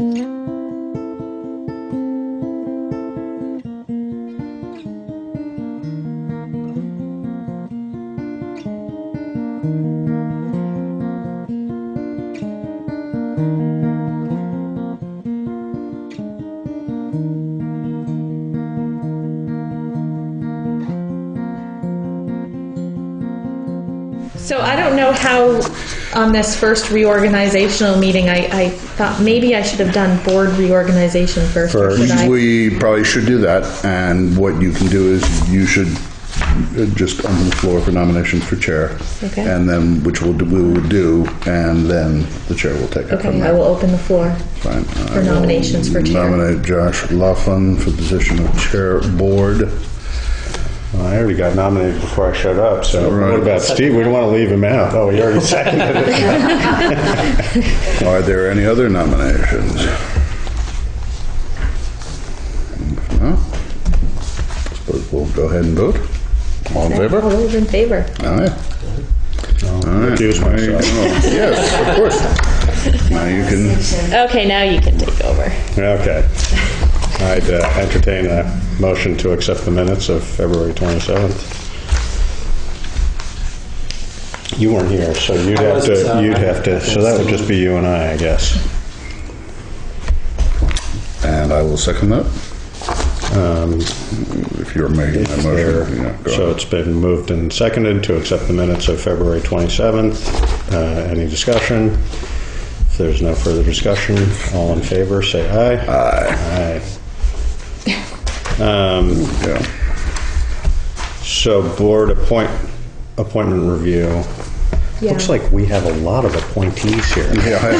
So I don't know how on this first reorganizational meeting, I thought maybe I should have done board reorganization first. We probably should do that, and what you can do is you should just open the floor for nominations for chair, okay. And then we will do, and then the chair will take it from there. I will open the floor Fine. for nominations for chair. Nominate Josh Laughlin for the position of chair board. Well, I already got nominated before I showed up, so right. What about Steve? We don't want to leave him out. Oh, he already seconded it. Are there any other nominations? If not, I suppose we'll go ahead and vote. All in favor? All those in favor. Aye. All right. Recuse myself. Yes, of course. Now you can. Okay, now you can take over. Okay. I'd entertain a motion to accept the minutes of February 27th. You weren't here, so you'd have to. So that would just be you and I guess. And I will second that. If you're making that motion, yeah, so it's been moved and seconded to accept the minutes of February 27th. Any discussion? If there's no further discussion, all in favor, say aye. Aye. Aye. Yeah. So board appointment review. Yeah. Looks like we have a lot of appointees here. Yeah, I was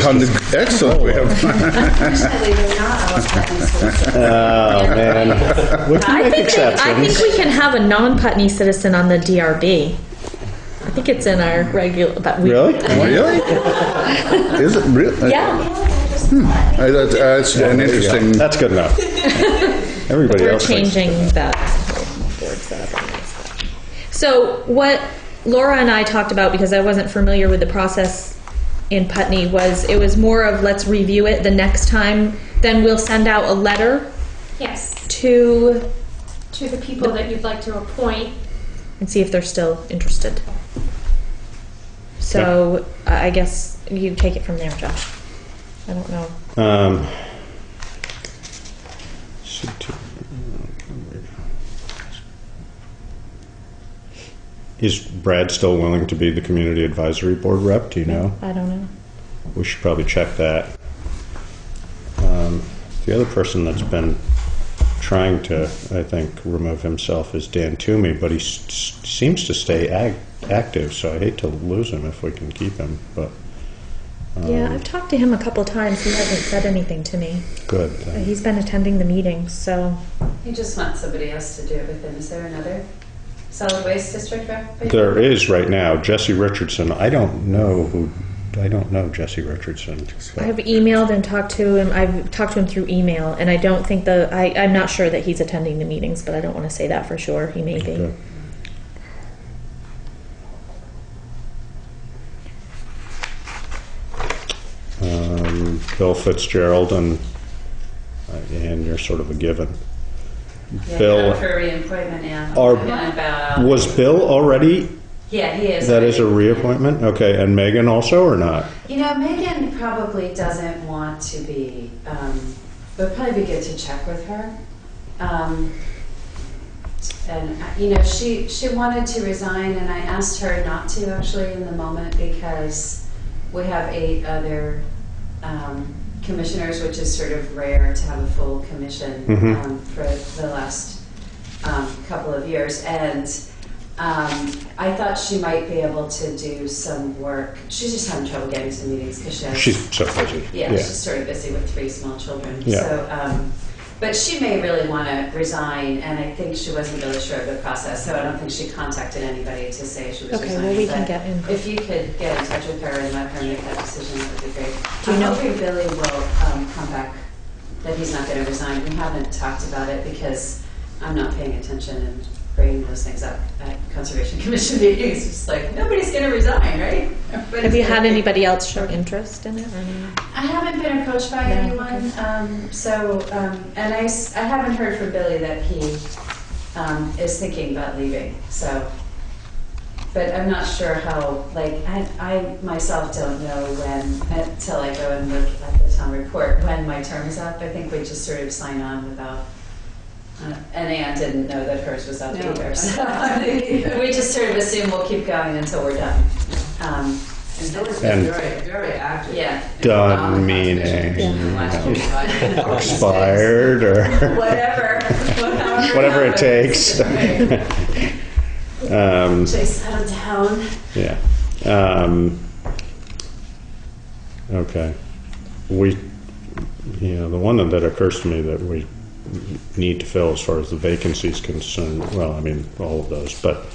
going to say. Excellent. We have. Unfortunately, they're not all Putney citizens. Oh, man. We can make exceptions. I think we can have a non-Putney citizen on the DRB. I think it's in our regular. But we, Really? Really? Is it really? Yeah. That's an interesting. That's good enough. Everybody We're else changing that board setup. So what Laura and I talked about, because I wasn't familiar with the process in Putney, was it was more of let's review it the next time. Then we'll send out a letter. Yes. To the people that you'd like to appoint. And see if they're still interested. So I guess you take it from there, Josh. I don't know. Is Brad still willing to be the community advisory board rep? Do you know? I don't know. We should probably check that. The other person that's been trying to, I think, remove himself is Dan Toomey, but he seems to stay active, so I hate to lose him if we can keep him. But yeah, I've talked to him a couple times. He hasn't said anything to me. Good. He's been attending the meetings, so. You just want somebody else to do it with him. Is there another solid waste district rep? There is right now. Jesse Richardson. I don't know Jesse Richardson. So. I have emailed and talked to him. I've talked to him through email, and I don't think I'm not sure that he's attending the meetings, but I don't want to say that for sure. He may be. Okay. Bill Fitzgerald, and you're sort of a given. Yeah, Bill, for reappointment, yeah. Was Bill already? Yeah, he is. That is a reappointment? Okay, and Megan also, or not? You know, Megan probably doesn't want to be, it would probably be good to check with her. And, you know, she wanted to resign, and I asked her not to actually in the moment because we have 8 other commissioners, which is sort of rare to have a full commission for the last couple of years. And I thought she might be able to do some work. She's just having trouble getting some meetings because she's so busy. Yeah, she's sort of busy with 3 small children. Yeah. So, but she may really want to resign, and I think she wasn't really sure of the process, so I don't think she contacted anybody to say she was resigning. Okay, well, we can get in. If you could get in touch with her and let her make that decision, that would be great. Do you know hoping Billy will come back, that he's not going to resign. We haven't talked about it because I'm not paying attention and bringing those things up at Conservation Commission meetings. It's just like, nobody's going to resign, right? Have you had anybody else show interest in it? Or no? I haven't been approached by No, anyone, and I haven't heard from Billy that he is thinking about leaving, so. But I'm not sure how, like, I myself don't know when, until I go and look at the town report, when my term is up. I think we just sort of sign on without, and Ann didn't know that hers was up either, so we just sort of assume we'll keep going until we're done. And Billy's been And- very, very active. Yeah. Done meaning expired or whatever it takes. Chase out of town. Yeah. Okay. The one that occurs to me that we need to fill as far as the vacancy is concerned, well, I mean, all of those, but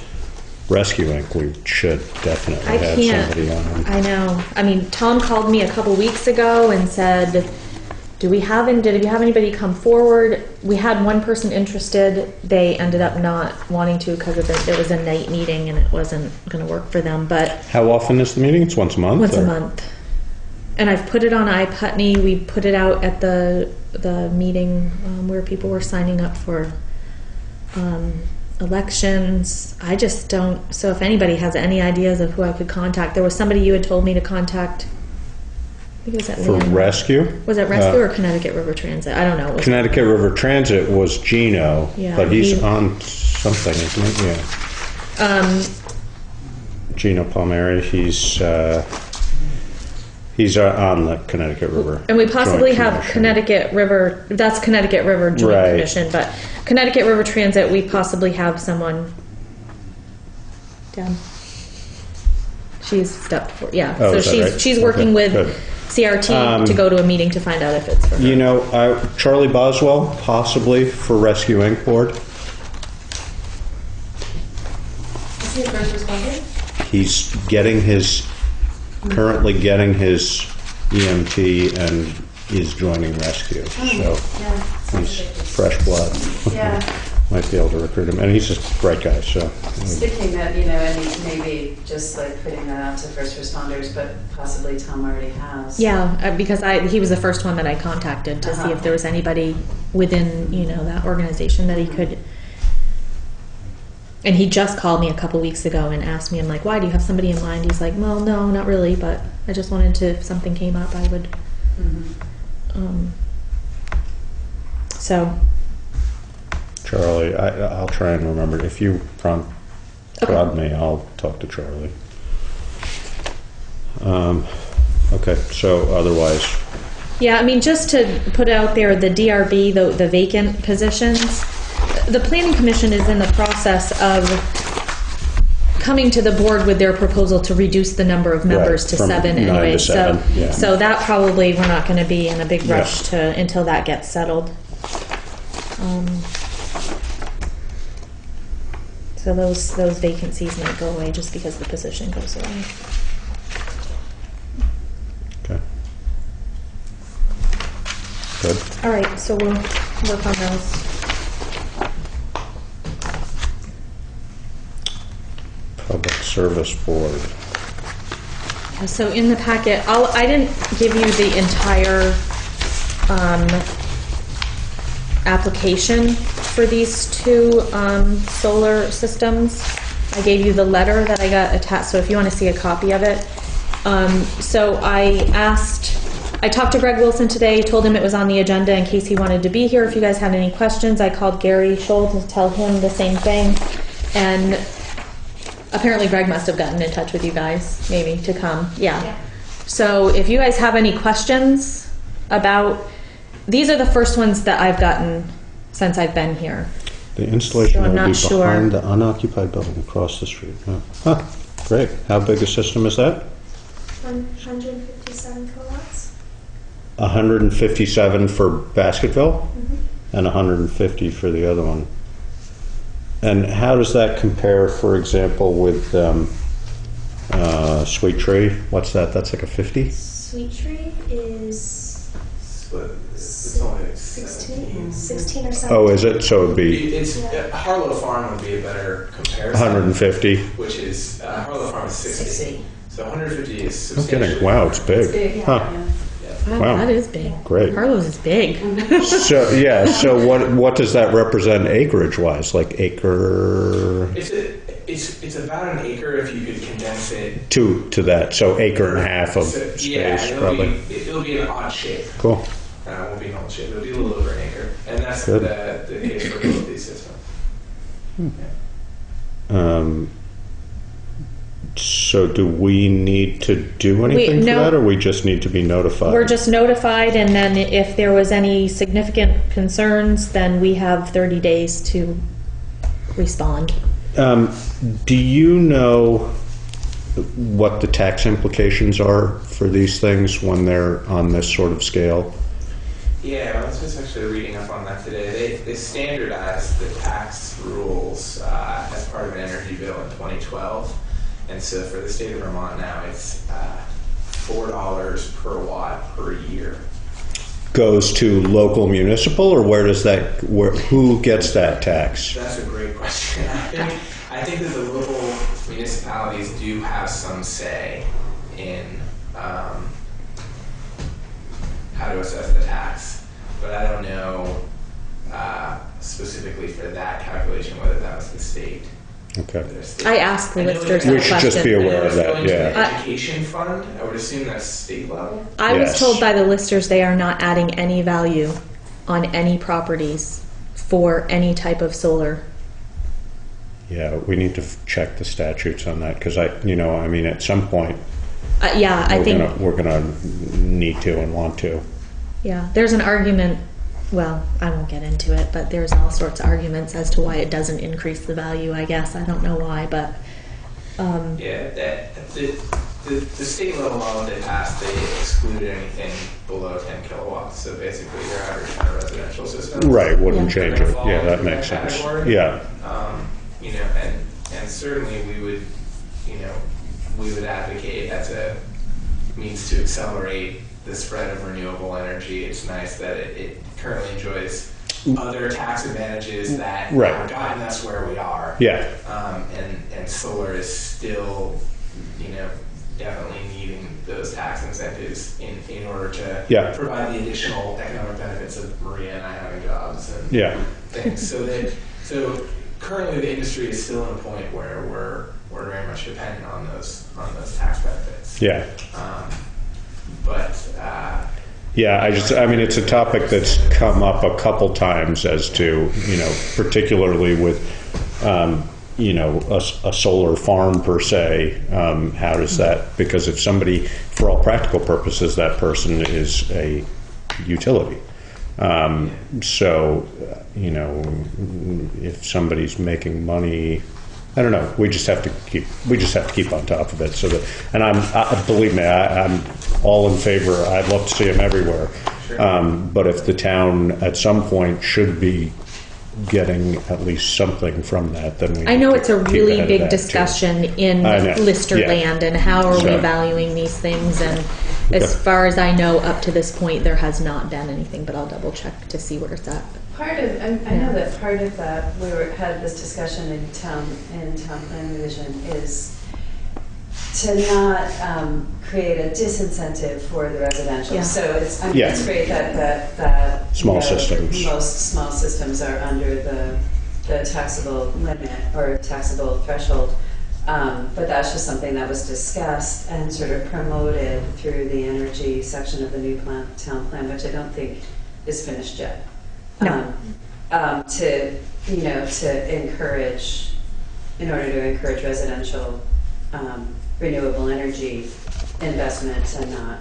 Rescue Inc., we should definitely I have can't. somebody on. I know. I mean, Tom called me a couple weeks ago and said, did you have anybody come forward? We had one person interested. They ended up not wanting to because it was a night meeting and it wasn't going to work for them. But How often is the meeting? It's once a month? once a or- month. And I've put it on iPutney. We put it out at the meeting where people were signing up for elections. I just don't. So if anybody has any ideas of who I could contact, there was somebody you had told me to contact. I think it was at For Leon. Rescue? Was it Rescue or Connecticut River Transit? I don't know. It was Connecticut River Transit was Gino, Yeah, but he's he- on something, isn't he? Yeah. Gino Palmieri, he's on the Connecticut River. and we possibly Joint have Commission. Connecticut River. That's Connecticut River Joint Right. Commission, but Connecticut River Transit, we possibly have someone. Deb. She's stepped forward. Yeah, Oh, so is that right? she's working Okay, with good. CRT to go to a meeting to find out if it's for her. Charlie Boswell, possibly for Rescue Inc. board. Is he a first responder? He's currently getting his EMT and is joining Rescue. So Yeah. he's fresh blood. Yeah. Might be able to recruit him. And he's a great guy, so. I was thinking that, and maybe just like putting that out to first responders, but possibly Tom already has. Yeah, because he was the first one that I contacted to see if there was anybody within that organization that he could. And he just called me a couple weeks ago and asked me, I'm like, why, do you have somebody in mind? He's like, well, no, not really, but I just wanted to, if something came up, I would. So. Charlie, I'll try and remember. If you prod me, I'll talk to Charlie. Okay, so otherwise. Yeah, I mean, just to put out there, the DRB, the vacant positions, the Planning Commission is in the process of coming to the board with their proposal to reduce the number of members Right, to from 7 9 anyway. to 7, yeah. So that probably, we're not going to be in a big rush Yeah. until that gets settled. So those vacancies might go away just because the position goes away. Okay. Good. All right, so we'll work on those. Public Service Board. So in the packet, I didn't give you the entire application for these two solar systems. I gave you the letter that I got attached, so if you want to see a copy of it. So I talked to Greg Wilson today, told him it was on the agenda in case he wanted to be here. If you guys had any questions, I called Gary Scholl to tell him the same thing. And apparently Greg must have gotten in touch with you guys, maybe, to come. Yeah. So if you guys have any questions about, these are the first ones that I've gotten since I've been here. The installation So I'm will not be sure. behind the unoccupied building across the street. Huh, great. How big a system is that? 157 kilowatts. 157 for Basketville and 150 for the other one. And how does that compare, for example, with Sweet Tree? What's that? That's like a 50? Sweet Tree is It's only like 16 or 17. Oh, is it? So it'd be Harlow Farm would be a better comparison. 150. Which is Harlow Farm is 60. So 150 is No substantially. kidding. Wow, it's big. Big, yeah, Huh. yeah. Wow, Wow. that is big. Great. Carlos is big. So yeah, so what does that represent acreage wise? Like acre It's about an acre if you could condense it. to that. So acre and a half of So, space yeah, probably. it'll be an odd shape. Cool. It won't be an old shape. It'll be a little over an acre, and that's Good. the case for both these systems. So do we need to do anything for no. that, or we just need to be notified? We're just notified, and then if there was any significant concerns, then we have 30 days to respond. Do you know what the tax implications are for these things when they're on this sort of scale? Yeah, I was just actually reading up on that today. They standardized the tax rules as part of an energy bill in 2012. And so for the state of Vermont now, it's $4 per watt per year. Goes to local municipal, or where does that? Who gets that tax? That's a great question. I think that the local municipalities do have some say in how to assess the tax, but I don't know specifically for that calculation whether that was the state. Okay. I asked the I know listers that- We that should just be question. aware of that. Going to Yeah. the education fund, I would assume that's state level. I was Yes. told by the listers they are not adding any value on any properties for any type of solar. Yeah, we need to check the statutes on that because I mean, at some point Yeah, I think, we're gonna need to and want to. yeah, there's an argument, well, I won't get into it, but there's all sorts of arguments as to why it doesn't increase the value, I guess. I don't know why, but, Yeah, the state level law they passed, they excluded anything below 10 kilowatts. So basically, your average kind of residential system. Right, wouldn't Yeah. change it. Yeah, that makes sense. Yeah, And certainly we would advocate as a means to accelerate the spread of renewable energy. It's nice that it currently enjoys other tax advantages that Right. have gotten us where we are. yeah, And solar is still, definitely needing those tax incentives in order to Yeah. provide the additional economic benefits of Maria and I having jobs and yeah. things. So currently the industry is still at a point where we're very much dependent on those tax benefits. Yeah. But I mean, it's a topic that's come up a couple times as to, particularly with, a solar farm per se. How does that, because if somebody, for all practical purposes, that person is a utility. So, if somebody's making money, I don't know. We just have to keep on top of it. So that, and believe me, I'm all in favor. I'd love to see them everywhere. Sure. But if the town at some point should be getting at least something from that, then we. I know it's a keep really ahead of big that, too. discussion in I know, lister yeah. land and how are we So- valuing these things, and as far as I know, up to this point, there has not been anything, but I'll double check to see where it's at. Part of, I know that part of that, had this discussion in town plan revision is to not create a disincentive for the residential. Yeah. So it's Yeah. great that Small systems. most small systems are under the taxable limit or taxable threshold. But that's just something that was discussed and sort of promoted through the energy section of the new town plan, which I don't think is finished yet. No. To encourage, in order to encourage residential renewable energy investments and not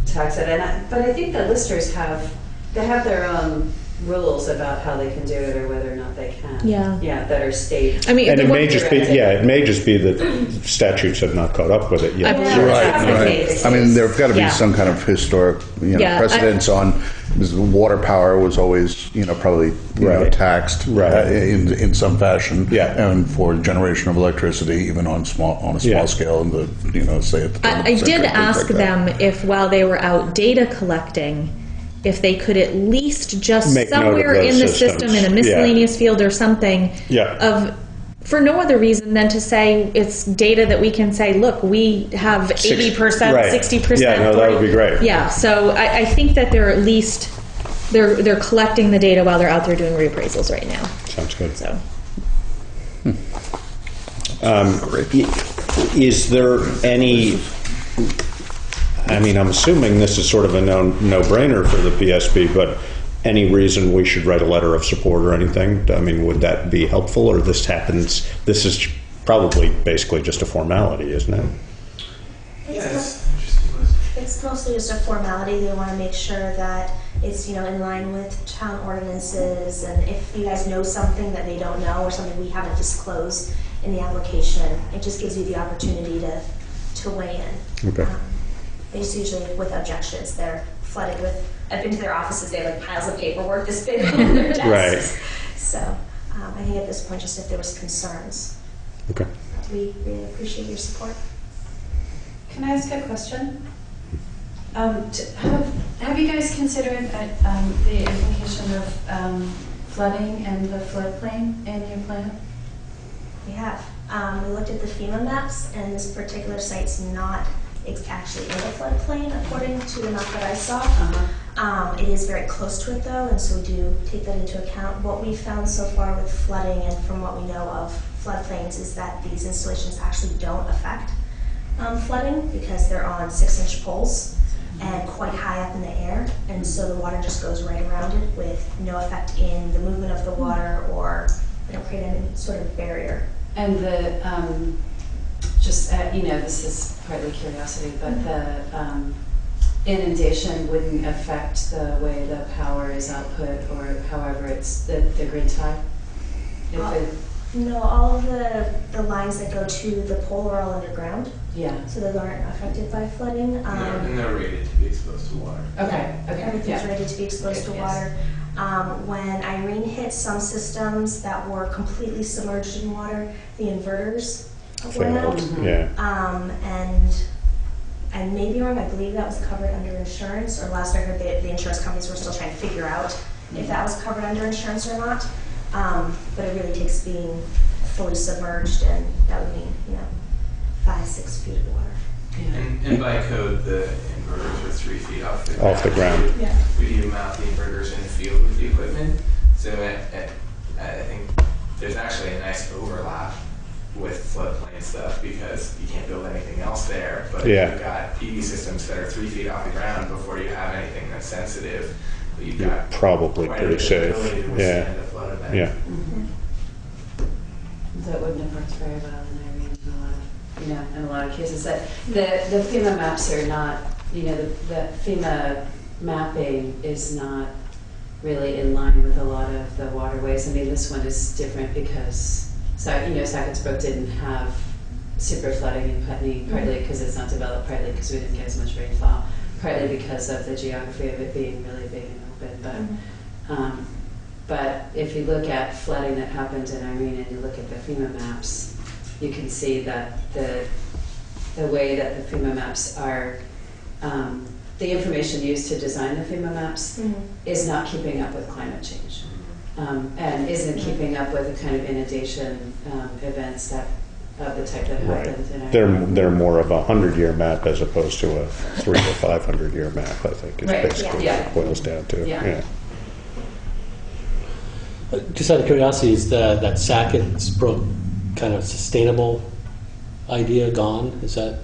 tax it. But I think the listers have their own rules about how they can do it or whether or not they can. Yeah. Yeah, that are state. I mean, And the it one- may just be, it may just be that statutes have not caught up with it yet. I believe Yeah. Right, That's the right. case. I mean, there've got to be Yeah. some kind of historic, Yeah, precedence on, because water power was always, probably, Right. taxed Right. in some fashion. Yeah. And for generation of electricity, even on a small Yeah. scale, in the, say at the turn of the I century, did things ask like that. them if while they were out data collecting, if they could at least just Make note of somewhere those in the systems. system in a miscellaneous field or something Yeah. of for no other reason than to say it's data that we can say, look, we have 80%, right. 60%. Yeah, no, that would be great. Yeah, so I think that they're at least, they're collecting the data while they're out there doing reappraisals right now. Sounds good. So. Is there any, I mean, I'm assuming this is sort of a no-brainer for the PSB, but any reason we should write a letter of support or anything? I mean, would that be helpful, or this is probably basically just a formality, isn't it? Yes. It's mostly just a formality. They want to make sure that it's, you know, in line with town ordinances, and if you guys know something that they don't know or something we haven't disclosed in the application, it just gives you the opportunity to weigh in. Okay. It's usually with objections. They're flooded with, I've been to their offices, they have like piles of paperwork this big on their desks. Right. So I think at this point, just if there was concerns, Okay. we really appreciate your support. Can I ask a question? Have you guys considered the implication of flooding and the floodplain in your plan? We have. We looked at the FEMA maps, and this particular site's not actually in the floodplain, according to the map that I saw. It is very close to it, though, and so we do take that into account. What we found so far with flooding, and from what we know of floodplains, is that these installations actually don't affect flooding because they're on 6-inch poles and quite high up in the air, and so the water just goes right around it with no effect in the movement of the water, or they don't create any sort of barrier. And the, you know, this is partly curiosity, but the inundation wouldn't affect the way the power is output, or however it's the grid tie? No, all of the lines that go to the pole are all underground, Yeah. so those aren't affected by flooding. And they're rated to be exposed to water. Okay. Everything's Yeah. rated to be exposed to Yes. water. When Irene hit, some systems that were completely submerged in water, the inverters went out. Yeah. I may be wrong, I believe that was covered under insurance, or last I heard the insurance companies were still trying to figure out if that was covered under insurance or not. But it really takes being fully submerged, and that would mean, you know, 5-6 feet of water. Yeah. And by code, the inverters are 3 feet off the ground. Off the ground. Yeah. We do mount the inverters in the field with the equipment. So I think there's actually a nice overlap with floodplain stuff because you can't build anything else there. But Yeah. you've got PV systems that are 3 feet off the ground before you have anything that's sensitive. But you've You're got probably quite a pretty bit of safe. ability to Yeah. withstand a flood event. Yeah. That wouldn't have worked very well in Irene in a lot of cases. That the FEMA maps are not, you know, the FEMA mapping is not really in line with a lot of the waterways. I mean, this one is different because, Sackett's Brook didn't have super flooding in Putney, partly because it's not developed, partly because we didn't get as much rainfall, partly because of the geography of it being really big and open. But if you look at flooding that happened in Irene and you look at the FEMA maps, you can see that the way that the FEMA maps are, the information used to design the FEMA maps is not keeping up with climate change, and isn't keeping up with the kind of inundation events that of the type that happened in Irene. They're more of a 100-year map as opposed to a 300 or 500-year map, I think, is Right, basically yeah. what it boils down to. Yeah. Just out of curiosity, is that Sackett's Brook kind of sustainable idea gone? Is that,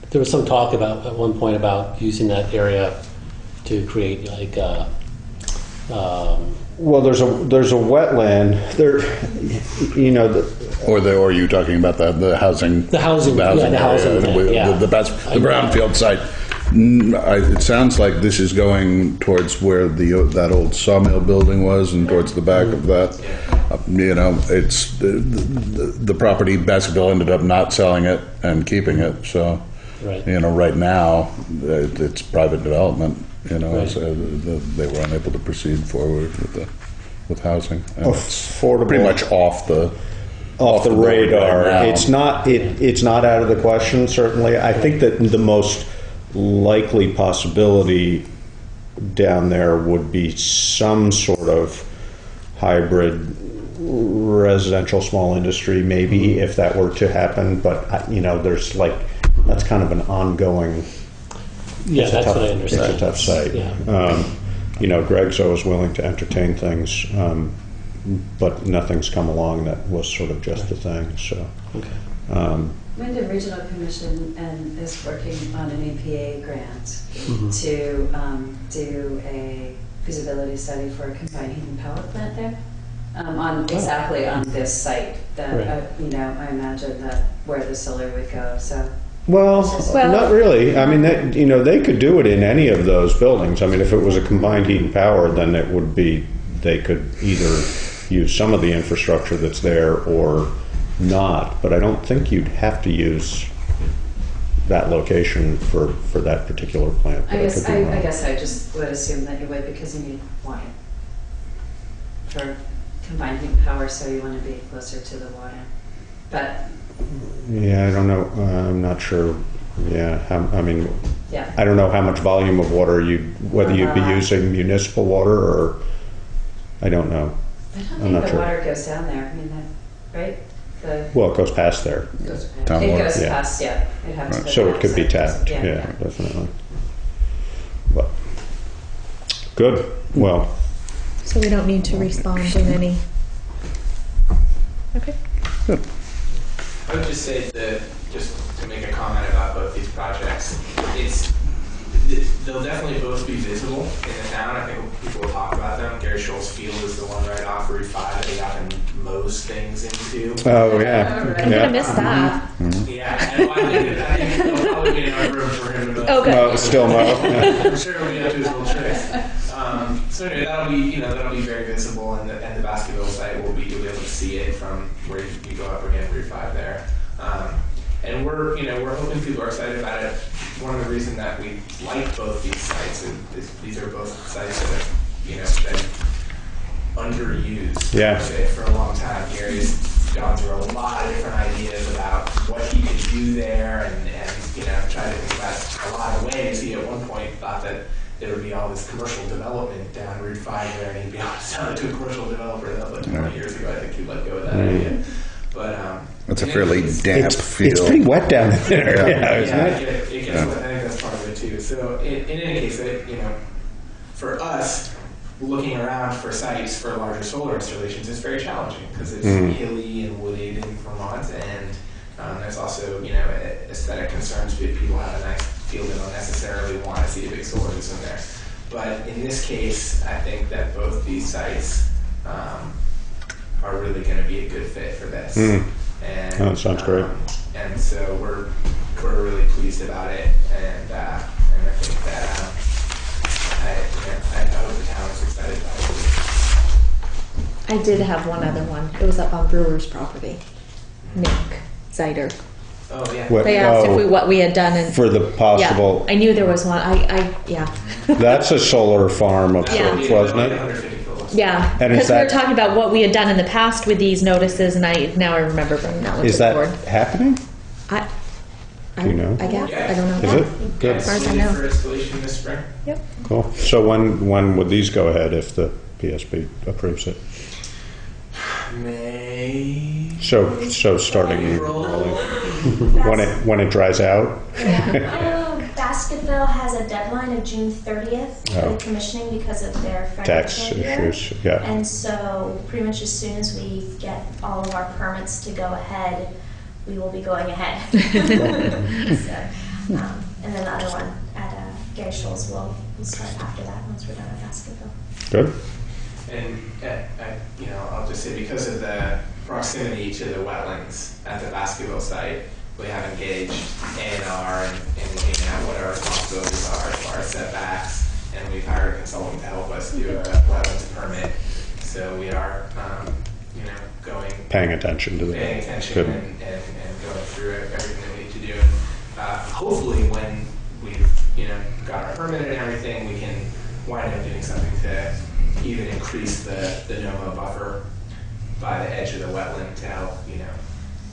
there was some talk about at one point about using that area to create like Well, there's a wetland there, you know. Or are you talking about the housing? The housing, area, yeah, the housing thing, yeah. The brownfield site. It sounds like this is going towards where that old sawmill building was, and towards the back of that. It's the property. Baskerville ended up not selling it and keeping it. So, Right. Right now it's private development. Right. So they were unable to proceed forward with housing. And it's Affordable. pretty much off the radar. right now. It's not out of the question, certainly. I think that the most likely possibility down there would be some sort of hybrid residential small industry, maybe, if that were to happen, but, there's like, that's kind of an ongoing. Yeah, It's a that's tough- what I understand. It's a tough site. Yeah. Greg's always willing to entertain things, but nothing's come along that was sort of just the thing, so. Okay. Wyndham Regional Commission is working on an EPA grant to do a feasibility study for a combined heat and power plant there. Exactly on this site that, Right. I imagine that where the solar would go, so. Well, Well- not really. I mean, they could do it in any of those buildings. I mean, if it was a combined heat and power, then it would be, they could either use some of the infrastructure that's there or not. But I don't think you'd have to use that location for that particular plant. I But guess, could be wrong. I guess I just would assume that you would because you need water for combined heat and power, so you want to be closer to the water. But, Yeah, I don't know. I'm not sure. Yeah, I mean, yeah. I don't know how much volume of water whether you'd be using municipal water or, I don't know. I don't I'm think not the sure. water goes down there, I mean, right? Well, it goes past there, It goes Town water. past, Yeah. It has to go so it could be backside. tapped. Yeah, definitely. But good. Well, So we don't need to respond in any. Okay. I would just say that, just to make a comment about both these projects, they'll definitely both be visible in the town. I think people will talk about them. Gary Scholl's Field is the one right off Route 5 that he often mows things into. oh yeah, I'm yeah. gonna miss that. Yeah, and I think there'll probably be enough room for him to mow. Oh, good. Still mow. Yeah. I'm sure he'll be up to his little tricks. So anyway, that'll be very visible, and the basketball site you'll be able to see it from where you go up again Route 5 there. And we're hoping people are excited about it. One of the reasons that we like both these sites is these are both sites that have been underused. Yeah. I would say, for a long time. Gary's gone through a lot of different ideas about what he could do there, and tried to think about a lot of ways. He at one point thought that there would be all this commercial development down Route 5 there, and he'd be able to sell it to a commercial developer. That was like 20 years ago. I think he let go of that idea. But It's a fairly damp field. It's pretty wet down there. yeah, isn't it? it gets wet. I think that's part of it too. So in any case, for us, looking around for sites for larger solar installations is very challenging because it's hilly and wooded in Vermont, and there's also aesthetic concerns. People have a nice field and don't necessarily want to see a big solar system there. But in this case, I think that both these sites are really going to be a good fit for this. And Oh, sounds great. And so we're really pleased about it, and I think that I hope the town is excited about it. I did have one other one. It was up on Brewer's property. Nick Zeider. Oh yeah. What- They asked oh, if what we had done, and for the possible. yeah, I knew there was one. Yeah. That's a solar farm of Yeah. sorts, wasn't it? 150 kilowatts. Yeah, And is because we were that- talking about what we had done in the past with these notices, and I remember bringing that one Is to the that board. happening? I Do you know? I guess Yeah. I don't know. Is Yeah. it? Good. As far as I Slated know. for installation this spring. Yep. Cool. So when would these go ahead if the PSB approves it? May. So starting April. when it dries out. Basketville has a deadline of June 30th for Oh. the commissioning because of their Tax financial year. issues, yeah. And so pretty much as soon as we get all of our permits to go ahead, we will be going ahead. So, and then the other one at Gary Scholl's will start after that once we're done at Basketville. Good. And I'll just say because of the proximity to the wetlands at the basketball site, we have engaged A&R and looking at what our responsibilities are as far as setbacks, and we've hired a consultant to help us do a wetlands permit. So we are, Paying attention to that. paying attention Good. and going through everything that we need to do. And hopefully when we've got our permit and everything, we can wind up doing something to even increase the NOMA buffer by the edge of the wetland to help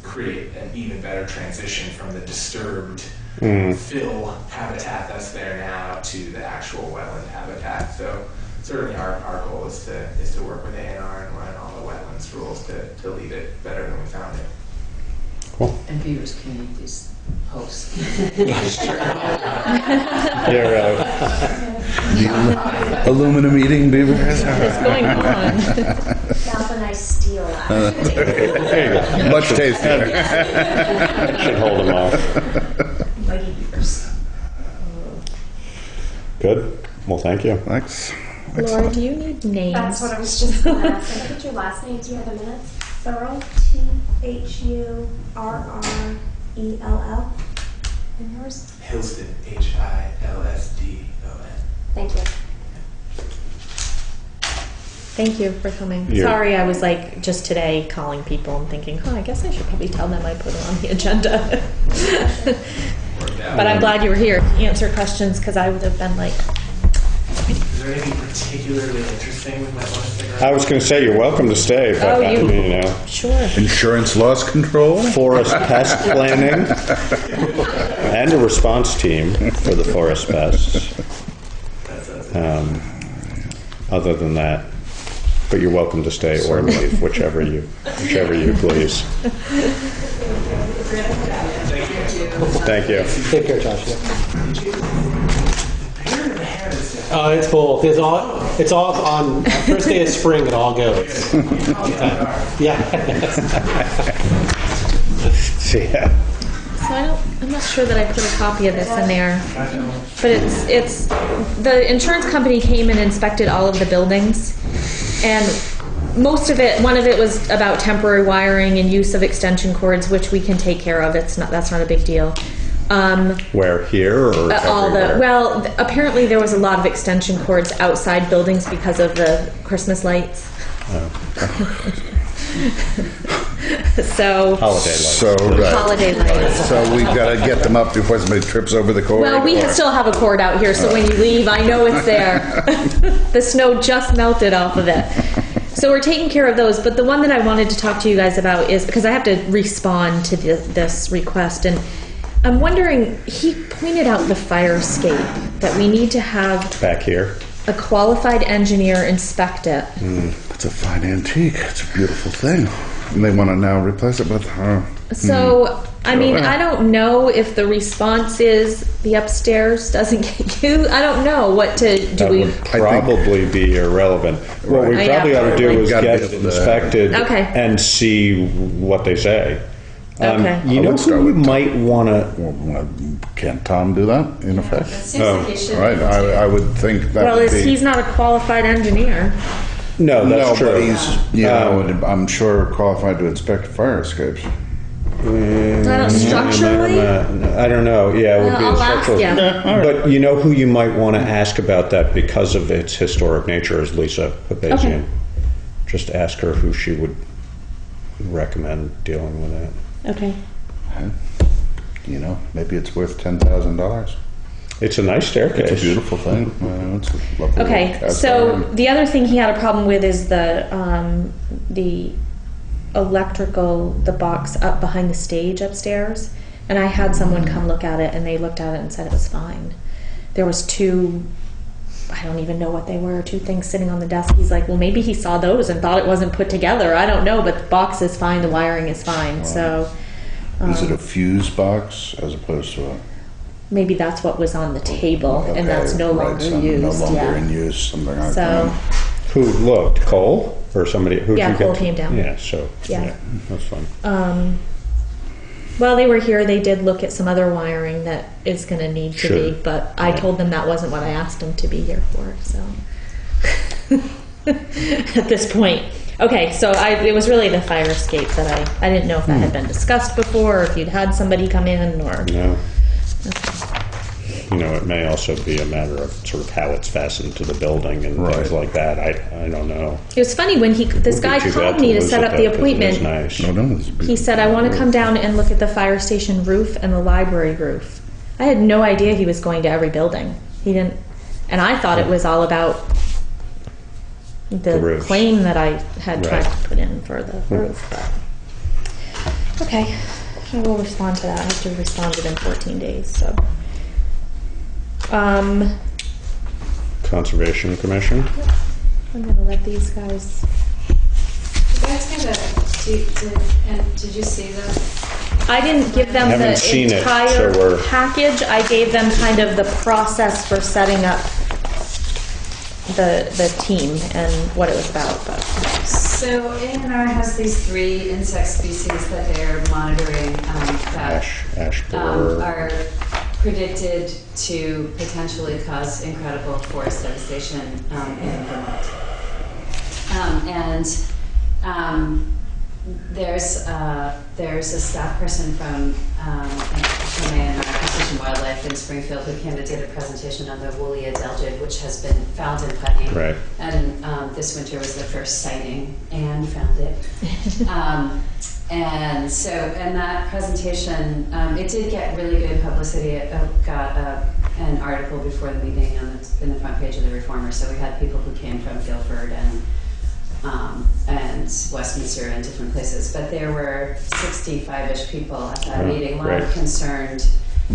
create an even better transition from the disturbed fill habitat that's there now to the actual wetland habitat. So certainly our goal is to work with A&R and run all the wetlands its rules to leave it better than we found it. Cool. And beavers can eat these posts. Yeah, Aluminum eating beavers. What's going on? That's a nice steel, actually. there you go. Much tastier. That should hold them off. Mighty beavers. Good. Well, thank you. Thanks. Laura, do you need names? That's what I was just going to ask. Can I get your last name? Do you have the minutes? Thurl, Thurrell. And yours? Hillston, Hillsdon. Thank you. Thank you for coming. You're- Sorry, I was like just today calling people and thinking, I guess I should probably tell them I put it on the agenda. Worked out. But I'm glad you were here to answer questions because I would have been like, Is there anything particularly interesting we might want to figure out? I was going to say you're welcome to stay, but Oh, I you- mean, you know, sure. Insurance loss control. forest pest planning and a response team for the forest pests. Other than that, but you're welcome to stay or leave, whichever you please. Thank you. Take care, Josh. Yeah. It's full. It's all on first day of spring. It all goes. Yeah. Yeah. So I'm not sure that I put a copy of this in there, but it's the insurance company came and inspected all of the buildings, and most of it, one of it was about temporary wiring and use of extension cords, which we can take care of. That's not a big deal. Where, here or everywhere? Apparently there was a lot of extension cords outside buildings because of the Christmas lights. So Holiday lights. So, right. holiday lights. So we've got to get them up before somebody trips over the cord. Well, we or- still have a cord out here, so when you leave, I know it's there. The snow just melted off of it. So we're taking care of those, but the one that I wanted to talk to you guys about is, because I have to respond to this request, and I'm wondering, he pointed out the fire escape, that we need to have Back here. a qualified engineer inspect it. It's a fine antique. It's a beautiful thing. And they want to now replace it with her. So, I mean, Sure. I don't know if the response is the upstairs doesn't get you. I don't know what to do. That would probably be irrelevant. What we Right. probably ought to do is Gotta get be it able to- inspected Okay. and see what they say. Okay. You I know would start who we with- might want to... Well, can't Tom do that, in effect? It seems like he should. Right, I would think that Well, would be... he's not a qualified engineer. No, that's no, true. but he's, you know, I'm sure qualified to inspect fire escapes. Structurally? I don't know. Yeah, it would be I'll a ask structural. you. But you know who you might want to ask about that because of its historic nature is Lisa Papazian. Okay. Just ask her who she would recommend dealing with that. Okay. You know, maybe it's worth $10,000. It's a nice staircase. It's a beautiful thing. It's a lovely Okay. little cast So iron. the other thing he had a problem with is the electrical, the box up behind the stage upstairs. And I had someone come look at it, and they looked at it and said it was fine. There was two, I don't even know what they were, two things sitting on the desk. He's like, well, maybe he saw those and thought it wasn't put together. I don't know, but the box is fine, the wiring is fine. So Is it a fuse box as opposed to a... maybe that's what was on the table, and Okay, that's no right, longer so used. No longer yeah. in use, something like So, that. Who looked? Cole or somebody? Who Yeah, Cole came down. Yeah, so Yeah. that's fine. while they were here, they did look at some other wiring that is going to need to Sure. be, but I told them that wasn't what I asked them to be here for. So at this point, okay. So it was really the fire escape that I didn't know if that had been discussed before, or if you'd had somebody come in, or No. You know, it may also be a matter of sort of how it's fastened to the building and Right. things like that. I don't know. It was funny when this Wouldn't guy be too called bad me to visit set up that the 'cause it is appointment. nice. No, it's He said, I want to come down and look at the fire station roof and the library roof. I had no idea he was going to every building. He didn't, and I thought it was all about the roofs. claim that I had tried Right. to put in for the roof. But okay, I will respond to that. I have to respond within 14 days. So, Conservation Commission. I'm gonna let these guys. did you see that? I didn't give them Haven't the seen it, entire so we're- package. I gave them kind of the process for setting up the team and what it was about. But So A&R has these 3 insect species that they're monitoring that Ash borer. are predicted to potentially cause incredible forest devastation in Vermont. There's a staff person from A&R Fish and Wildlife in Springfield who came and did a presentation on the woolly adelgid, which has been found in Putney. Right. And this winter was the first sighting, and found it. And that presentation, it did get really good publicity. It got an article before the meeting in the front page of the Reformer. So we had people who came from Guilford and Westminster and different places. But there were 65-ish people at that meeting. A lot of concerned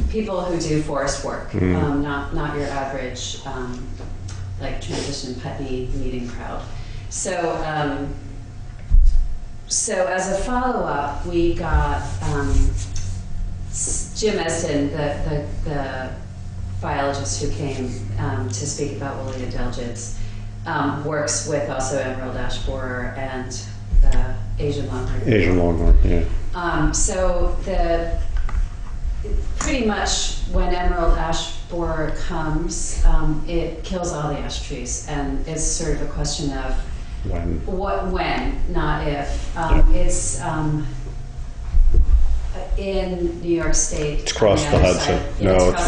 people who do forest work, not your average like Transition Putney meeting crowd. So as a follow-up, we got Jim Esden, the biologist who came to speak about woolly adelgids, works with also emerald ash borer and the Asian longhorn. Asian longhorn, yeah. Pretty much when emerald ash borer comes, it kills all the ash trees, and it's sort of a question of when, not if. It's in New York State. It's crossed the Hudson.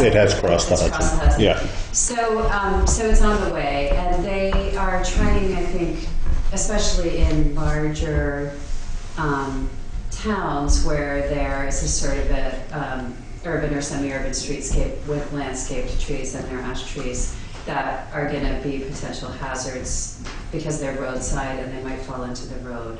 It has crossed the Hudson. Yeah. So it's on the way, and they are trying, I think, especially in larger towns where there is a sort of a urban or semi-urban streetscape with landscaped trees, and there are ash trees that are going to be potential hazards because they're roadside and they might fall into the road.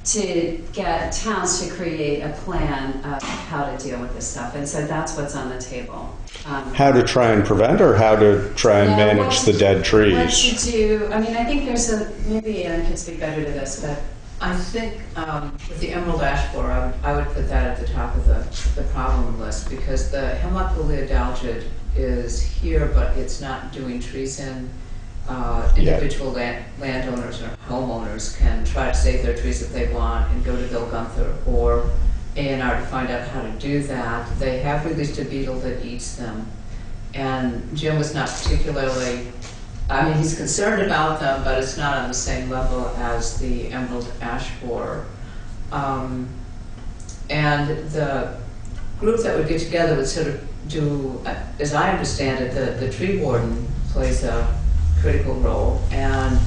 To get towns to create a plan of how to deal with this stuff. And so that's what's on the table. How to try and prevent, or how to try and manage the dead trees? What to do, I mean, I think there's maybe Ann could speak better to this, but I think with the emerald ash borer, I would put that at the top of the problem list, because the hemlock woolly adelgid is here, but it's not doing trees in. Individual landowners or homeowners can try to save their trees if they want and go to Bill Gunther or A&R to find out how to do that. They have released a beetle that eats them, and Jim was not particularly, I mean, he's concerned about them, but it's not on the same level as the emerald ash borer. And the group that would get together would sort of do, as I understand it, the tree warden plays a critical role, and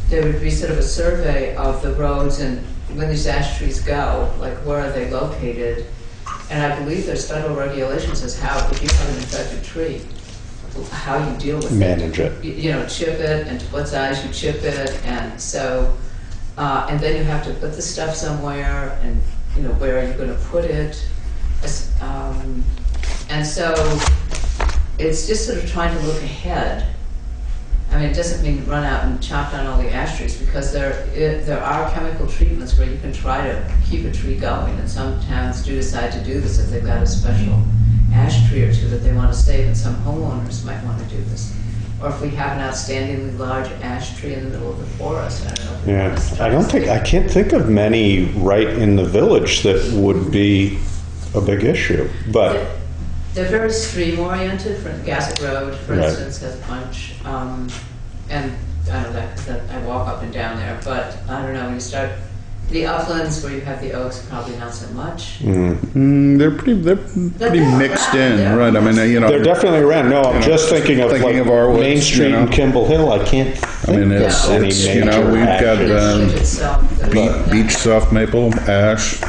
there would be sort of a survey of the roads and when these ash trees go, like where are they located, and I believe there's federal regulations as how, if you have an infected tree, how you deal with manage it. You know, chip it, and to what size you chip it, and so, and then you have to put the stuff somewhere, and you know, where are you going to put it, and so it's just sort of trying to look ahead. I mean, it doesn't mean run out and chop down all the ash trees, because there are chemical treatments where you can try to keep a tree going, and some towns do decide to do this if they've got a special ash tree or two that they want to save, and some homeowners might want to do this. Or if we have an outstandingly large ash tree in the middle of the forest, I don't know. Yeah, I can't think of many right in the village that would be a big issue, but. They're very stream-oriented. Gasset Road, for instance, has a bunch. And I know that because I walk up and down there. But I don't know, when you start the uplands where you have the oaks, probably not so much. They're pretty mixed in, right? I mean, you know, they're definitely around. No, I'm just thinking of like our woods, Main Street and Kimball Hill. I can't think of any major you know, we've got beech soft maple, ash.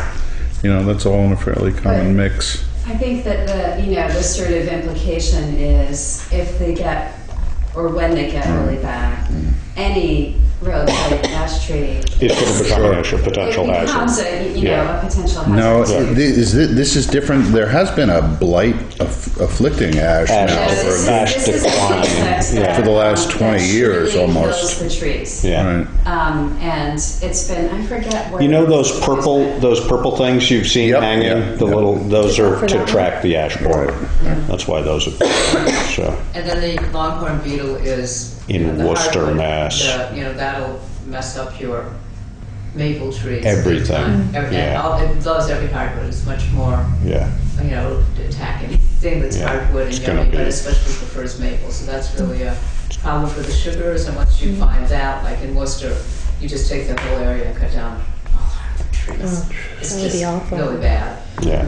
You know, that's all in a fairly common mix. I think that the sort of implication is if they get, or when they get really bad, any roadside ash tree, It's going to become a potential it becomes hazard. a, a potential hazard. No, too. this is different. There has been a blight afflicting ash Ash. now This is- for, Ash this is the decline, insect yeah. that, For the last that 20 years truly almost. kills the trees. Yeah. right. And it's been, I forget where. You know it's those purple things you've seen Yep, hanging? yep, The yep. little, those For are that to one? track the ash borer. Right. That's why those are, so, And then the longhorn beetle is. In the Worcester, hardwood, Mass. That'll mess up your maple trees. Everything. And Yeah. it loves every hardwood. It's much more, yeah. attack anything that's Yeah, hardwood it's and gonna yummy, be- but especially prefers maple. So that's really a problem for the sugars. And once you find that, like in Worcester, you just take the whole area and cut down all hardwood trees. It's that would be just awful. really bad. Yeah.